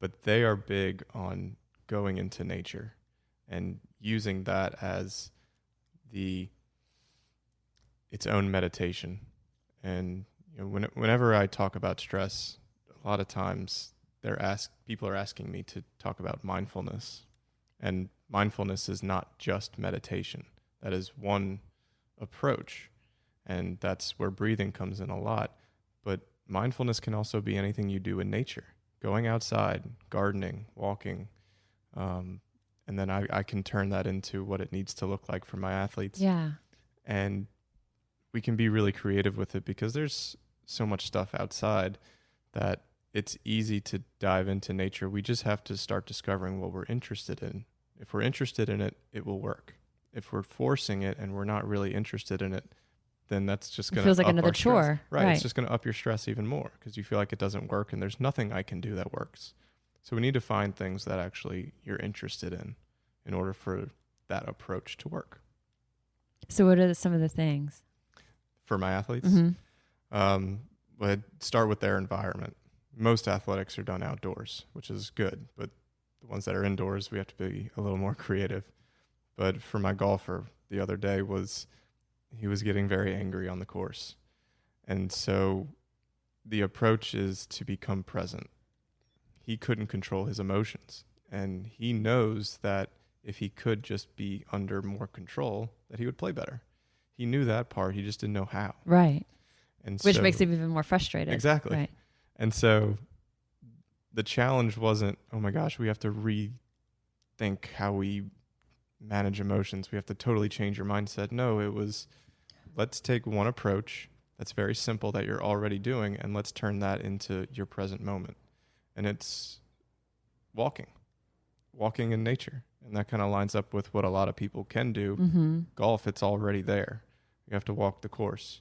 But they are big on going into nature and using that as its own meditation. And whenever I talk about stress, a lot of times people are asking me to talk about mindfulness. And mindfulness is not just meditation. That is one approach, and that's where breathing comes in a lot. But mindfulness can also be anything you do in nature, going outside, gardening, walking, and then I can turn that into what it needs to look like for my athletes. Yeah. And we can be really creative with it because there's so much stuff outside that it's easy to dive into nature. We just have to start discovering what we're interested in. If we're interested in it, it will work. If we're forcing it and we're not really interested in it, then that's just going to feels like another chore. Right. It's just going to up your stress even more because you feel like it doesn't work and there's nothing I can do that works. So we need to find things that actually you're interested in order for that approach to work. So what are some of the things? For my athletes, Mm-hmm. Start with their environment. Most athletics are done outdoors, which is good, but the ones that are indoors, we have to be a little more creative. But for my golfer the other day he was getting very angry on the course. And so the approach is to become present. He couldn't control his emotions. And he knows that if he could just be under more control, that he would play better. He knew that part. He just didn't know how. Right. And which makes him even more frustrated. Exactly. Right. And so the challenge wasn't, oh my gosh, we have to rethink how we manage emotions. We have to totally change your mindset. No, it was, let's take one approach that's very simple that you're already doing, and let's turn that into your present moment. And it's walking in nature. And that kind of lines up with what a lot of people can do. Mm-hmm. Golf, it's already there. You have to walk the course.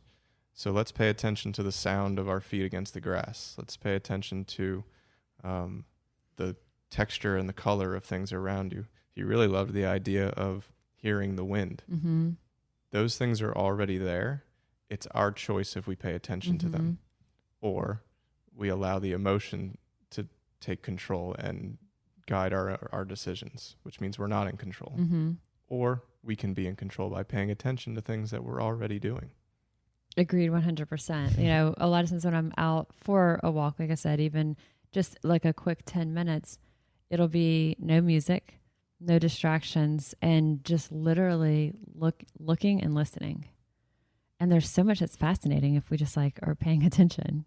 So let's pay attention to the sound of our feet against the grass. Let's pay attention to the texture and the color of things around you. He really loved the idea of hearing the wind. Mm-hmm. Those things are already there. It's our choice if we pay attention to them, or we allow the emotion to take control and guide our decisions, which means we're not in control. Mm-hmm. Or we can be in control by paying attention to things that we're already doing. Agreed 100%. A lot of times when I'm out for a walk, like I said, even just like a quick 10 minutes, it'll be no music, no distractions, and just literally looking and listening. And there's so much that's fascinating if we just are paying attention,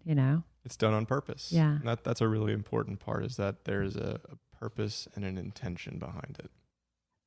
It's done on purpose. Yeah. And that's a really important part, is that there's a purpose and an intention behind it.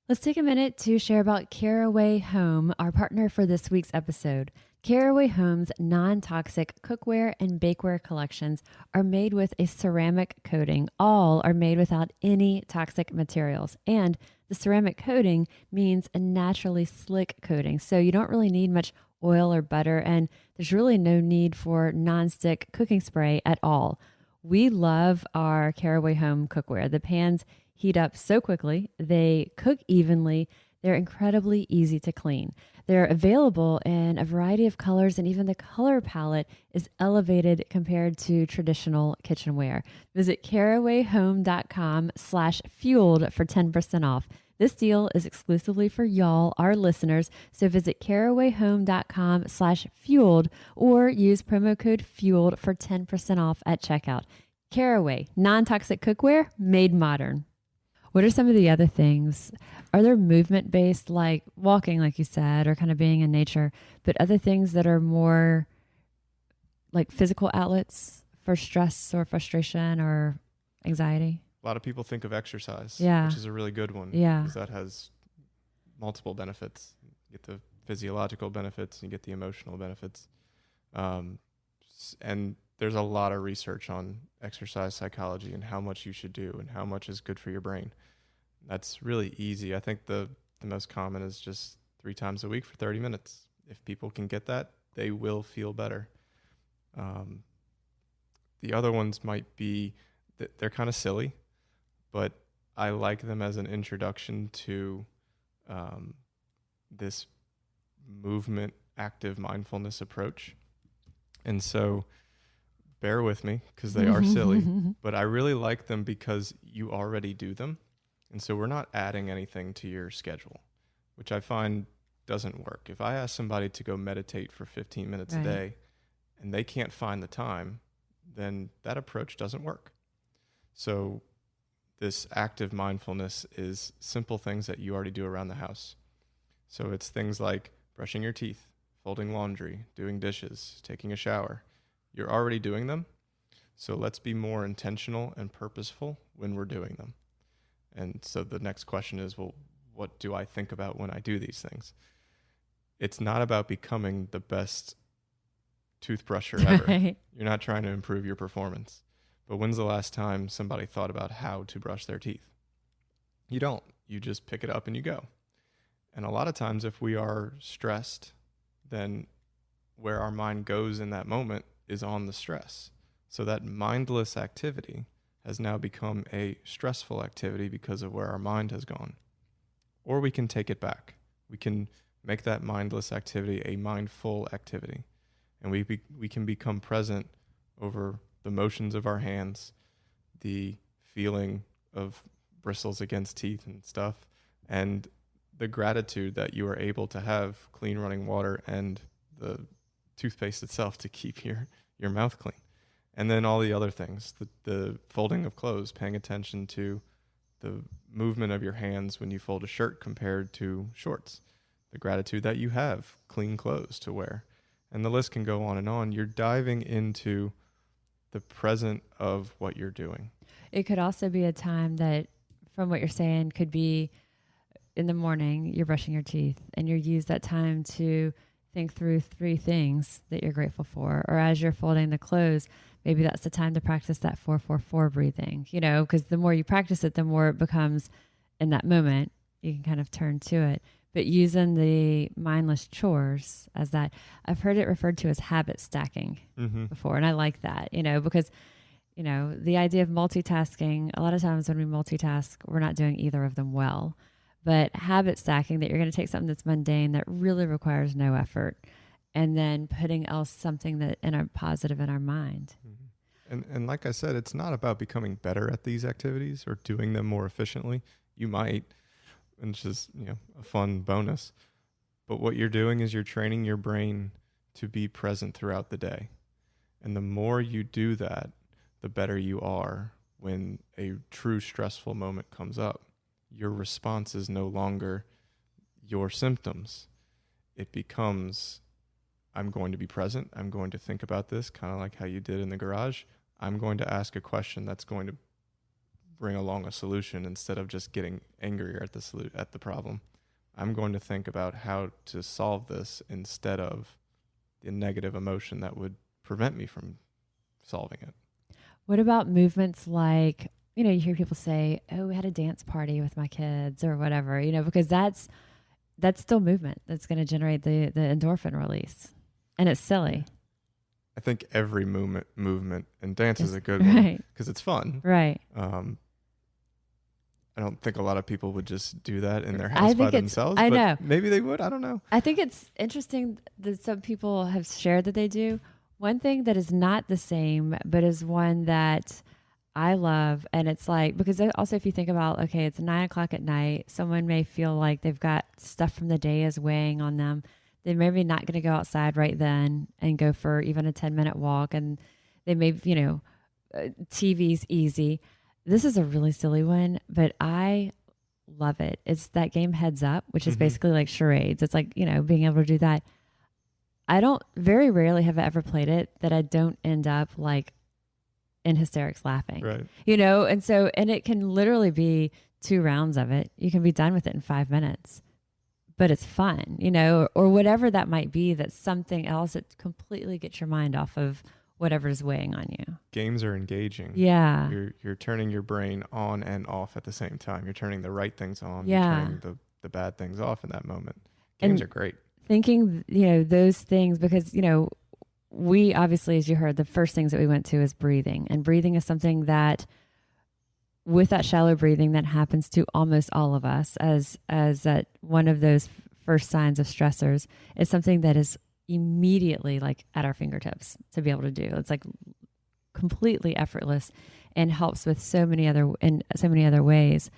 Let's take a minute to share about Caraway Home, our partner for this week's episode. Caraway Home's non-toxic cookware and bakeware collections are made with a ceramic coating. All are made without any toxic materials. And the ceramic coating means a naturally slick coating. So you don't really need much oil or butter, and there's really no need for non-stick cooking spray at all. We love our Caraway Home cookware. The pans heat up so quickly, they cook evenly, they're incredibly easy to clean. They're available in a variety of colors, and even the color palette is elevated compared to traditional kitchenware. Visit carawayhome.com/fueled for 10% off. This deal is exclusively for y'all, our listeners, so visit carawayhome.com/fueled or use promo code FUELED for 10% off at checkout. Caraway, non-toxic cookware made modern. What are some of the other things? Are there movement-based, like walking, like you said, or kind of being in nature, but other things that are more like physical outlets for stress or frustration or anxiety? A lot of people think of exercise, Yeah. which is a really good one. Yeah. Because that has multiple benefits. You get the physiological benefits, and you get the emotional benefits. And there's a lot of research on exercise psychology and how much you should do and how much is good for your brain. That's really easy. I think the most common is just 3 times a week for 30 minutes. If people can get that, they will feel better. The other ones might be, they're kind of silly, but I like them as an introduction to this movement active mindfulness approach. And so bear with me because they are silly, but I really like them because you already do them. And so we're not adding anything to your schedule, which I find doesn't work. If I ask somebody to go meditate for 15 minutes a day and they can't find the time, then that approach doesn't work. So this active mindfulness is simple things that you already do around the house. So it's things like brushing your teeth, folding laundry, doing dishes, taking a shower. You're already doing them. So let's be more intentional and purposeful when we're doing them. And so the next question is, well, what do I think about when I do these things? It's not about becoming the best toothbrusher ever. Right. You're not trying to improve your performance. But when's the last time somebody thought about how to brush their teeth? You don't. You just pick it up and you go. And a lot of times if we are stressed, then where our mind goes in that moment is on the stress. So that mindless activity has now become a stressful activity because of where our mind has gone. Or we can take it back. We can make that mindless activity a mindful activity. And we can become present over the motions of our hands, the feeling of bristles against teeth and stuff, and the gratitude that you are able to have clean running water and the toothpaste itself to keep your mouth clean. And then all the other things, the folding of clothes, paying attention to the movement of your hands when you fold a shirt compared to shorts, the gratitude that you have clean clothes to wear. And the list can go on and on. You're diving into the present of what you're doing. It could also be a time that, from what you're saying, could be in the morning, you're brushing your teeth and you use that time to think through 3 things that you're grateful for. Or as you're folding the clothes, maybe that's the time to practice that 4-4-4 breathing, because the more you practice it, the more it becomes in that moment, you can kind of turn to it. But using the mindless chores as that, I've heard it referred to as habit stacking before. And I like that, because, the idea of multitasking, a lot of times when we multitask, we're not doing either of them well. But habit stacking, that you're going to take something that's mundane that really requires no effort, and then putting something that in a positive in our mind. And like I said, it's not about becoming better at these activities or doing them more efficiently. You might, and it's just a fun bonus. But what you're doing is you're training your brain to be present throughout the day. And the more you do that, the better you are when a true stressful moment comes up. Your response is no longer your symptoms. It becomes, I'm going to be present. I'm going to think about this, kind of like how you did in the garage. I'm going to ask a question that's going to bring along a solution instead of just getting angrier at the problem. I'm going to think about how to solve this instead of the negative emotion that would prevent me from solving it. What about movements like, you know, you hear people say, oh, we had a dance party with my kids or whatever, you know, because that's still movement that's going to generate the endorphin release. And it's silly. I think every movement, and dance is a good right. one because it's fun. Right. I don't think a lot of people would just do that in their house by themselves. I but know. Maybe they would. I don't know. I think it's interesting that some people have shared that they do. One thing that is not the same, but is one that I love, and it's like, because also if you think about, okay, it's 9:00 at night, someone may feel like they've got stuff from the day is weighing on them. They're maybe not going to go outside right then and go for even a 10-minute walk, and they may, you know, TV's easy. This is a really silly one, but I love it. It's that game Heads Up, which is basically like charades. It's like, you know, being able to do that. Very rarely have I ever played it that I don't end up like in hysterics laughing, Right. You know? And it can literally be 2 rounds of it. You can be done with it in 5 minutes, but it's fun, you know, or whatever that might be. That's something else that completely gets your mind off of whatever's weighing on you. Games are engaging. Yeah. You're turning your brain on and off at the same time. You're turning the right things on. Yeah. You're turning the bad things off in that moment. Games are great. Thinking, you know, those things, because, you know, we obviously, as you heard, the first things that we went to is breathing. And breathing is something that, with that shallow breathing, that happens to almost all of us as that one of those first signs of stressors, is something that is immediately like at our fingertips to be able to do. It's like completely effortless and helps with so many other ways.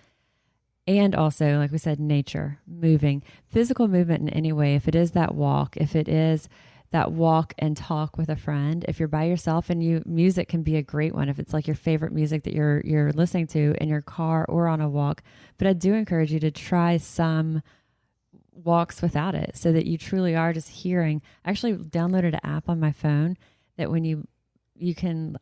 And also, like we said, nature, moving, physical movement in any way. If it is that walk, if it is that walk and talk with a friend, if you're by yourself, and music can be a great one. If it's like your favorite music that you're listening to in your car or on a walk. But I do encourage you to try some walks without it, so that you truly are just hearing. I actually downloaded an app on my phone that when you can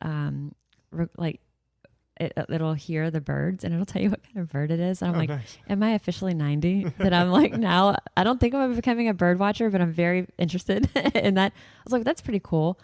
it'll hear the birds, and it'll tell you what kind of bird it is. And I'm like, nice. Am I officially 90? That I'm like, now I don't think I'm becoming a bird watcher, but I'm very interested in that. I was like, that's pretty cool.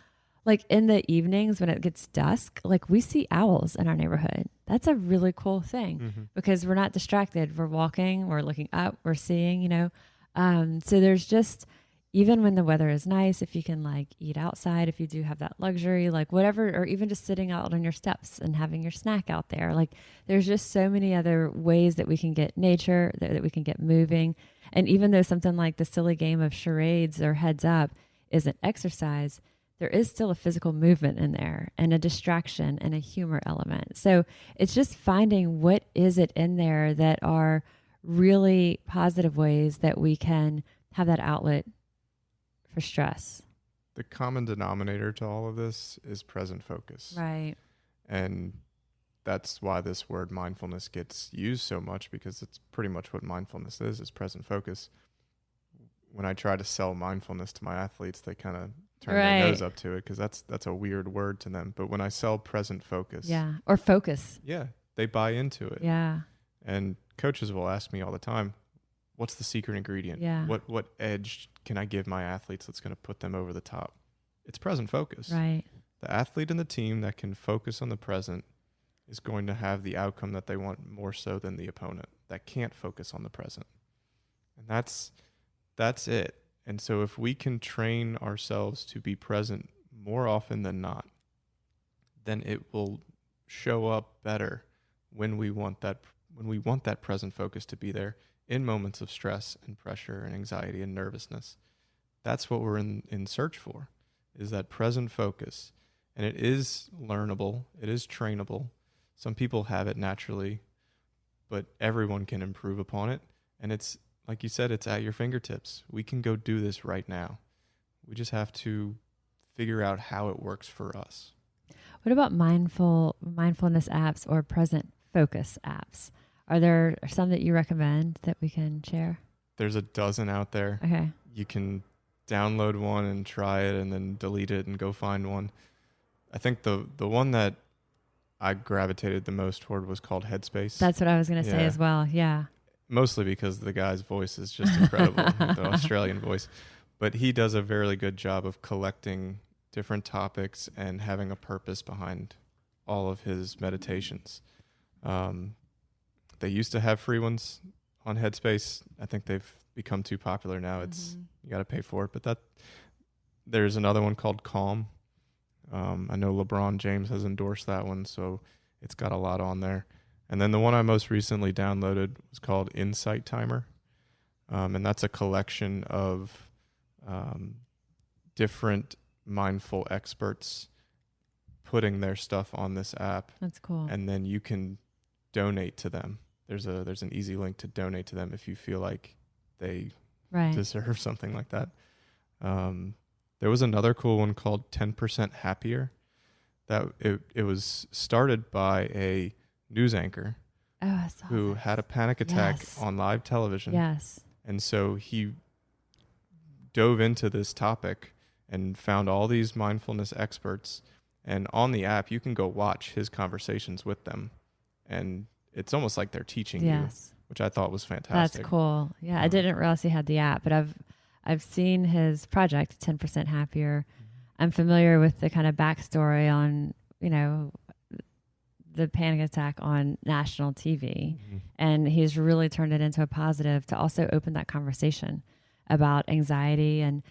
Like in the evenings when it gets dusk, like we see owls in our neighborhood. That's a really cool thing because we're not distracted. We're walking, we're looking up, we're seeing, you know. So there's just, even when the weather is nice, if you can like eat outside, if you do have that luxury, like whatever, or even just sitting out on your steps and having your snack out there, like there's just so many other ways that we can get nature, that we can get moving. And even though something like the silly game of charades or Heads Up isn't exercise, there is still a physical movement in there and a distraction and a humor element. So it's just finding what is it in there that are really positive ways that we can have that outlet for stress. The common denominator to all of this is present focus. Right. And that's why this word mindfulness gets used so much, because it's pretty much what mindfulness is present focus. When I try to sell mindfulness to my athletes, they kind of turn their nose up to it because that's a weird word to them. But when I sell present focus. Yeah. Or focus. Yeah. They buy into it. Yeah. And coaches will ask me all the time, what's the secret ingredient? Yeah. What edge can I give my athletes that's going to put them over the top? It's present focus. Right. The athlete and the team that can focus on the present is going to have the outcome that they want more so than the opponent that can't focus on the present. And that's it. And so if we can train ourselves to be present more often than not, then it will show up better when we want that present focus to be there in moments of stress and pressure and anxiety and nervousness. That's what we're in search for, is that present focus. And it is learnable. It is trainable. Some people have it naturally, but everyone can improve upon it. And it's, like you said, it's at your fingertips. We can go do this right now. We just have to figure out how it works for us. What about mindfulness apps or present focus apps? Are there some that you recommend that we can share? There's a dozen out there. Okay. You can download one and try it and then delete it and go find one. I think the one that I gravitated the most toward was called Headspace. That's what I was going to say Yeah. as well. Yeah. Mostly because the guy's voice is just incredible, the Australian voice. But he does a very good job of collecting different topics and having a purpose behind all of his meditations. They used to have free ones on Headspace. I think they've become too popular now. It's you got to pay for it. But there's another one called Calm. I know LeBron James has endorsed that one, so it's got a lot on there. And then the one I most recently downloaded was called Insight Timer. And that's a collection of different mindful experts putting their stuff on this app. That's cool. And then you can donate to them. There's an easy link to donate to them if you feel like they deserve something like that. There was another cool one called 10% Happier. That it was started by a news anchor who had a panic attack on live television. Yes. And so he dove into this topic and found all these mindfulness experts. And on the app, you can go watch his conversations with them. And it's almost like they're teaching you, which I thought was fantastic. That's cool. Yeah, I didn't realize he had the app, but I've seen his project, 10% Happier. I'm familiar with the kind of backstory on, the panic attack on national TV. And he's really turned it into a positive to also open that conversation about anxiety. And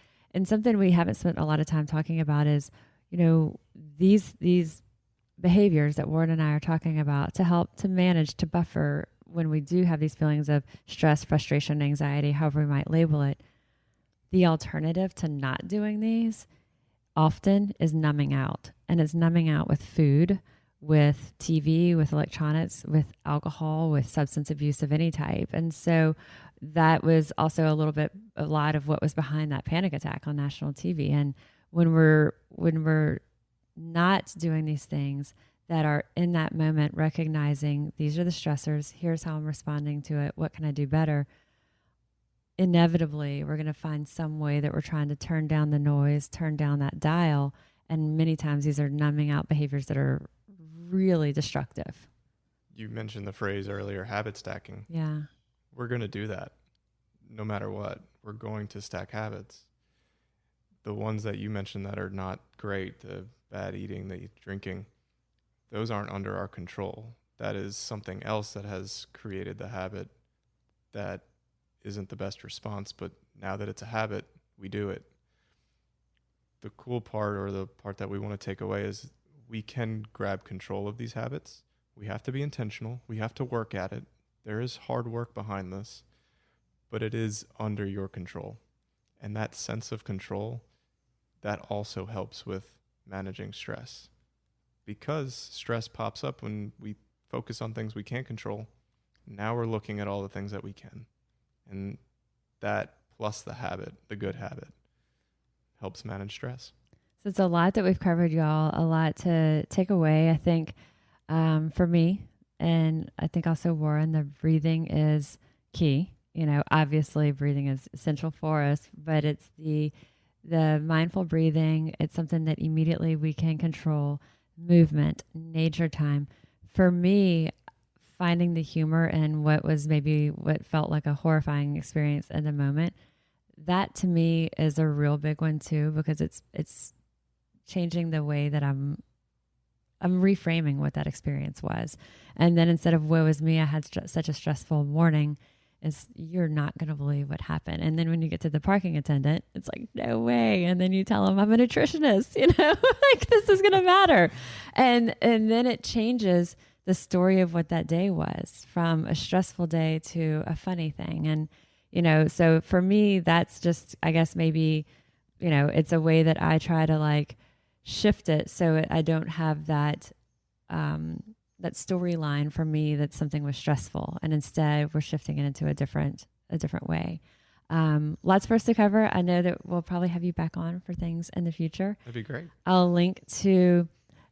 something we haven't spent a lot of time talking about is, these behaviors that Warren and I are talking about to help to manage, to buffer when we do have these feelings of stress, frustration, anxiety, however we might label it. The alternative to not doing these often is numbing out. And it's numbing out with food, with TV, with electronics, with alcohol, with substance abuse of any type. And so that was also a lot of what was behind that panic attack on national TV. And when we're not doing these things that are in that moment, recognizing these are the stressors, here's how I'm responding to it, what can I do better? Inevitably, we're going to find some way that we're trying to turn down the noise, turn down that dial. And many times these are numbing out behaviors that are really destructive. You mentioned the phrase earlier, habit stacking. Yeah. We're going to do that no matter what. We're going to stack habits. The ones that you mentioned that are not great, the bad eating, the drinking, those aren't under our control. That is something else that has created the habit that isn't the best response, but now that it's a habit, we do it. The cool part, or the part that we want to take away, is we can grab control of these habits. We have to be intentional. We have to work at it. There is hard work behind this, but it is under your control. And that sense of control, that also helps with managing stress. Because stress pops up when we focus on things we can't control. Now we're looking at all the things that we can. And that plus the habit, the good habit, helps manage stress. So it's a lot that we've covered, y'all, a lot to take away. I think for me, and I think also Warren, the breathing is key. Obviously breathing is essential for us, but it's the mindful breathing. It's something that immediately we can control. Movement, nature time. For me, finding the humor in what felt like a horrifying experience in the moment, that to me is a real big one too, because it's changing the way that I'm reframing what that experience was. And then instead of woe is me, I had such a stressful morning, is you're not going to believe what happened. And then when you get to the parking attendant, it's like, no way. And then you tell them I'm a nutritionist, like this is going to matter. And then it changes the story of what that day was, from a stressful day to a funny thing. And, so for me, that's just, I guess maybe, it's a way that I try to shift it so I don't have that, that storyline for me that something was stressful, and instead we're shifting it into a different way. Lots for us to cover. I know that we'll probably have you back on for things in the future. That'd be great. I'll link to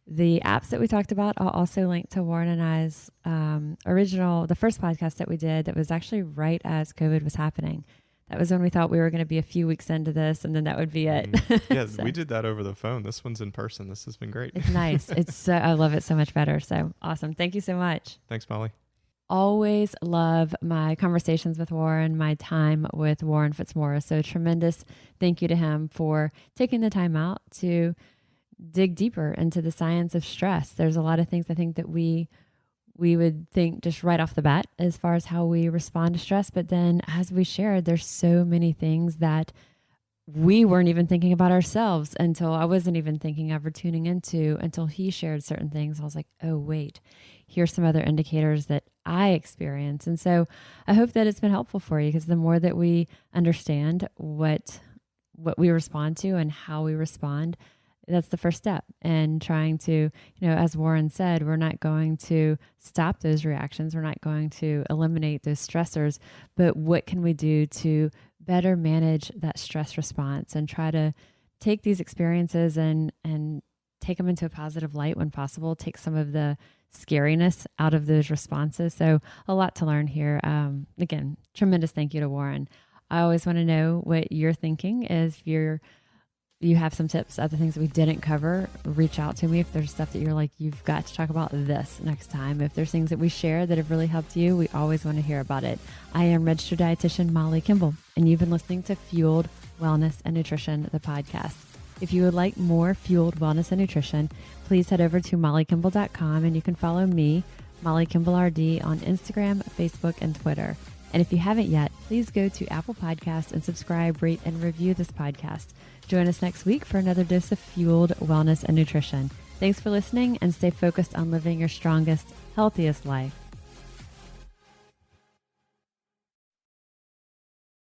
the apps that we talked about. I'll also link to Warren and I's the first podcast that we did that was actually right as COVID was happening. That was when we thought we were going to be a few weeks into this, and then that would be it. Yeah, So we did that over the phone. This one's in person. This has been great. it's nice. I love it so much better. So awesome. Thank you so much. Thanks, Molly. Always love my conversations with Warren, my time with Warren Fitzmorris. So tremendous thank you to him for taking the time out to dig deeper into the science of stress. There's a lot of things I think that we would think just right off the bat as far as how we respond to stress. But then as we shared, there's so many things that we weren't even thinking about ourselves until I wasn't even thinking of or tuning into until he shared certain things. I was like, oh, wait, here's some other indicators that I experience. And so I hope that it's been helpful for you, because the more that we understand what we respond to and how we respond, that's the first step. And trying to, as Warren said, we're not going to stop those reactions. We're not going to eliminate those stressors, but what can we do to better manage that stress response and try to take these experiences and take them into a positive light when possible, take some of the scariness out of those responses. So a lot to learn here. Again, tremendous thank you to Warren. I always want to know what you're thinking. If you have some tips, other things that we didn't cover, reach out to me. If there's stuff that you're like, you've got to talk about this next time. If there's things that we share that have really helped you, we always want to hear about it. I am registered dietitian Molly Kimball, and you've been listening to Fueled Wellness and Nutrition, the podcast. If you would like more Fueled Wellness and Nutrition, please head over to mollykimball.com, and you can follow me, Molly Kimball RD, on Instagram, Facebook, and Twitter. And if you haven't yet, please go to Apple Podcasts and subscribe, rate, and review this podcast. Join us next week for another dose of Fueled Wellness and Nutrition. Thanks for listening, and stay focused on living your strongest, healthiest life.